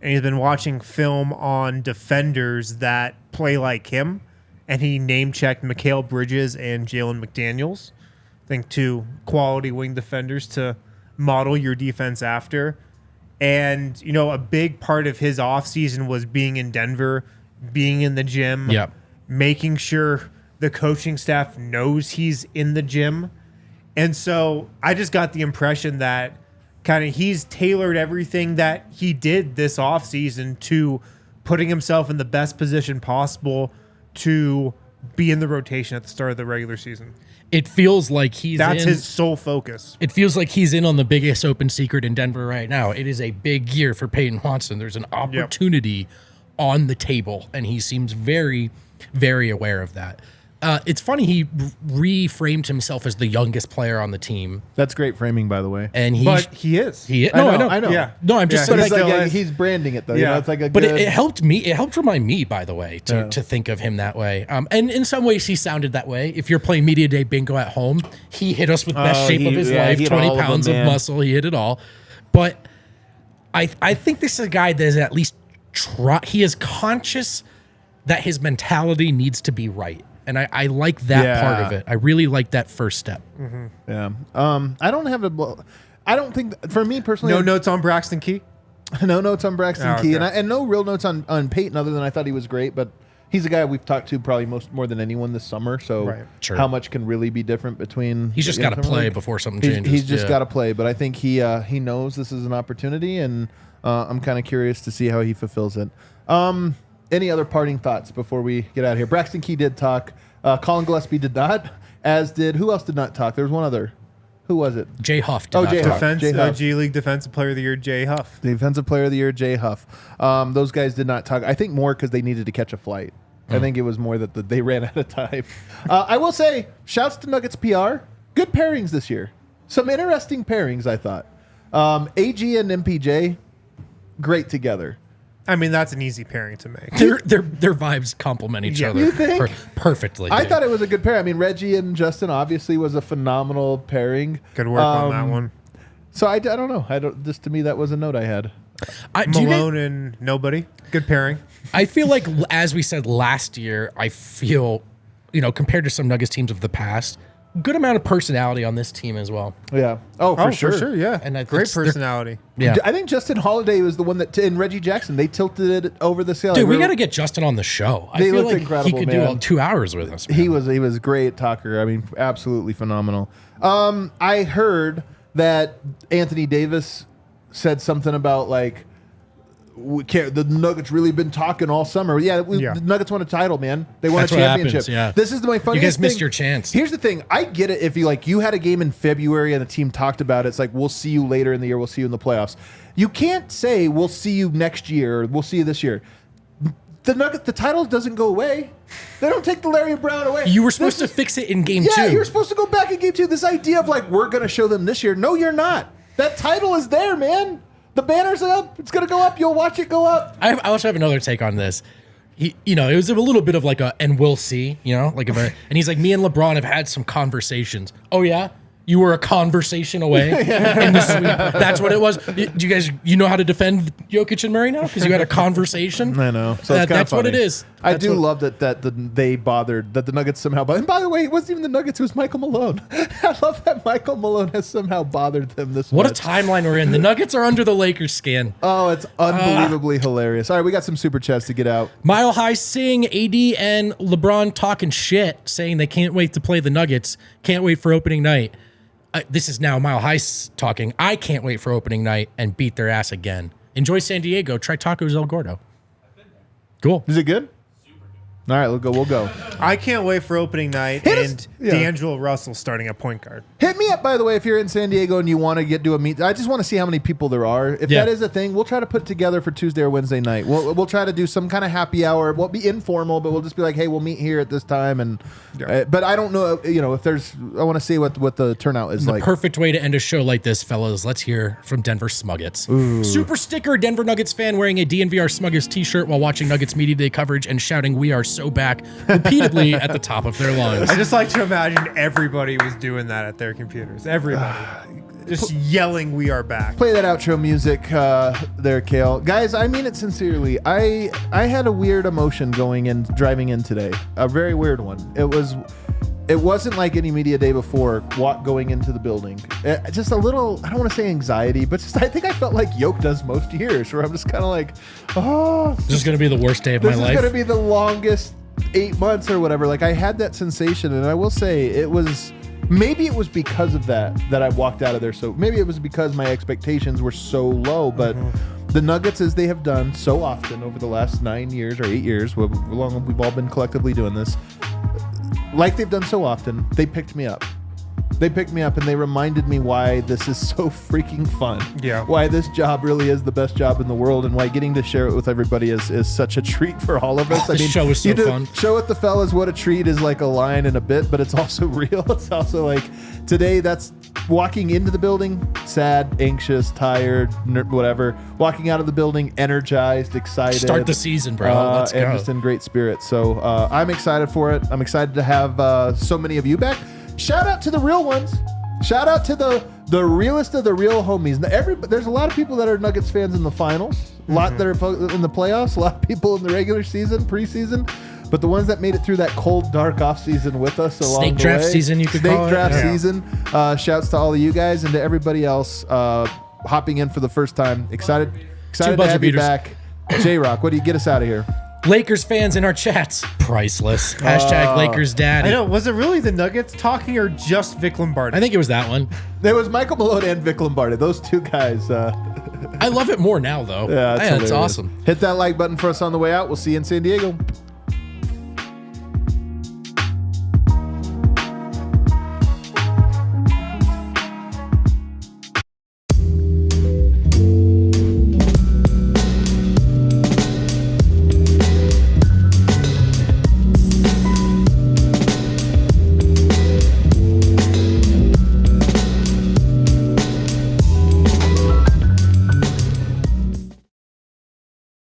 And he's been watching film on defenders that play like him. And he name-checked Mikal Bridges and Jalen McDaniels. I think 2 quality wing defenders to model your defense after. And, a big part of his offseason was being in Denver, being in the gym, making sure the coaching staff knows he's in the gym. And so I just got the impression that he's tailored everything that he did this offseason to putting himself in the best position possible to be in the rotation at the start of the regular season. It feels like that's his sole focus. It feels like he's in on the biggest open secret in Denver right now. It is a big year for Peyton Watson. There's an opportunity on the table, and he seems very, very aware of that. It's funny, he reframed himself as the youngest player on the team. That's great framing, by the way. And but he is. No, I know. Yeah. No, I'm just saying. But he's branding it, though. Yeah. It's like a but good... it helped me. It helped remind me, by the way, to think of him that way. And in some ways, he sounded that way. If you're playing Media Day Bingo at home, he hit us with best shape of his life, 20 pounds of muscle. He hit it all. But I think this is a guy that is at least he is conscious that his mentality needs to be right. And I like that part of it. I really like that first step. Mm-hmm. Yeah. I don't think, for me personally. No notes on Braxton Key? No notes on Braxton Key. Okay. And no real notes on Peyton other than I thought he was great. But he's a guy we've talked to probably more than anyone this summer. So Sure. how much can really be different between. He's just got to play before something changes. He's just got to play. But I think he knows this is an opportunity. And I'm kind of curious to see how he fulfills it. Any other parting thoughts before we get out of here? Braxton Key did talk. Colin Gillespie did not, as did, who else did not talk? There was one other. Who was it? Jay Huff. Jay Huff. Jay Huff. G League Defensive Player of the Year, Jay Huff. Defensive Player of the Year, Jay Huff. Those guys did not talk. I think more because they needed to catch a flight. I think it was more that they ran out of time. I will say, shouts to Nuggets PR. Good pairings this year. Some interesting pairings, I thought. AG and MPJ, great together. I mean, that's an easy pairing to make. Their vibes complement each other You think? perfectly. I thought it was a good pair. I mean, Reggie and Justin obviously was a phenomenal pairing. Good work on that one. So I don't know. Just to me, that was a note I had. Malone and nobody. Good pairing. I feel like, as we said last year, I feel, compared to some Nuggets teams of the past, good amount of personality on this team as well. Yeah. Oh, for sure. Yeah. And great personality. Yeah. I think Justin Holiday was the one that, and Reggie Jackson, they tilted it over the ceiling. Dude, we got to get Justin on the show. I feel like incredible, he could do 2 hours with us. Man. He was great talker. I mean, absolutely phenomenal. I heard that Anthony Davis said something about like, the Nuggets really been talking all summer. The Nuggets won a title, man. They won a championship. This is my funniest. You guys missed thing. your chance. Here's the thing. I get it if you had a game in February and the team talked about it. It's like, we'll see you later in the year. We'll see you in the playoffs. You can't say we'll see you next year. Or we'll see you this year. The title doesn't go away. They don't take the Larry Brown away. You were supposed to fix it in game 2. Yeah, you were supposed to go back in game 2. This idea of like, we're going to show them this year. No, you're not. That title is there, man. The banner's up. It's going to go up. You'll watch it go up. I also have another take on this. It was a little bit of like and we'll see, and he's like, me and LeBron have had some conversations. Oh, yeah? You were a conversation away in the sweep. That's what it was. Do you guys, know how to defend Jokic and Murray now? Because you had a conversation? I know. So that's what it is. I do love that they bothered, that the Nuggets somehow bothered. And by the way, it wasn't even the Nuggets, it was Michael Malone. I love that Michael Malone has somehow bothered them this much. What a timeline we're in. The Nuggets are under the Lakers skin. Oh, it's unbelievably hilarious. All right, we got some super chats to get out. Mile High Sing, AD and LeBron talking shit, saying they can't wait to play the Nuggets. Can't wait for opening night. This is now Mile High talking. I can't wait for opening night and beat their ass again. Enjoy San Diego. Try Tacos El Gordo. Cool. Is it good? All right, we'll go. I can't wait for opening night D'Angelo Russell starting at point guard. Hit me up, by the way, if you're in San Diego and you want to do a meet. I just want to see how many people there are. If that is a thing, we'll try to put together for Tuesday or Wednesday night. We'll try to do some kind of happy hour. We'll be informal, but we'll just be like, hey, we'll meet here at this time. And but I don't know, if there's. I want to see what the turnout is like. The perfect way to end a show like this, fellas. Let's hear from Denver Smuggets. Super sticker, Denver Nuggets fan wearing a DNVR Smuggets t-shirt while watching Nuggets Media Day coverage and shouting, "We are so back," repeatedly at the top of their lungs. I just like to imagine everybody was doing that at their computers. Everybody. Just yelling, "We are back." Play that outro music there, Kale. Guys, I mean it sincerely. I had a weird emotion driving in today. A very weird one. It wasn't like any media day before going into the building. Just a little, I don't want to say anxiety, but I think I felt like Yoke does most years, where I'm just kind of like, this is going to be the worst day of my life. This is going to be the longest 8 months or whatever. Like, I had that sensation, and I will say maybe it was because of that I walked out of there. So maybe it was because my expectations were so low, but the Nuggets, as they have done so often over the last 9 years or 8 years, how long we've all been collectively doing this, like they've done so often, they picked me up. They picked me up and they reminded me why this is so freaking fun. Yeah. Why this job really is the best job in the world, and why getting to share it with everybody is such a treat for all of us. This show is so fun. Show with the fellas what a treat is like a line and a bit, but it's also real. It's also like today, that's walking into the building, sad, anxious, tired, whatever. Walking out of the building, energized, excited. Start the season, bro. Let's go. And just in great spirits. So I'm excited for it. I'm excited to have so many of you back. Shout out to the real ones. Shout out to the realest of the real homies. There's a lot of people that are Nuggets fans in the finals. a lot that are in the playoffs, a lot of people in the regular season, preseason. But the ones that made it through that cold, dark offseason with us along Snake the draft way, season, you could Snake call it. draft Yeah. season. Shouts to all of you guys and to everybody else hopping in for the first time. Excited to buzzer have you beaters. back. J-Rock, what do you get us out of here? Lakers fans in our chats, priceless. Hashtag Lakers daddy. I know. Was it really the Nuggets talking or just Vic Lombardi? I think it was that one. There was Michael Malone and Vic Lombardi. Those two guys. I love it more now, though. Yeah, it's hilarious. awesome. Hit that like button for us on the way out. We'll see you in San Diego.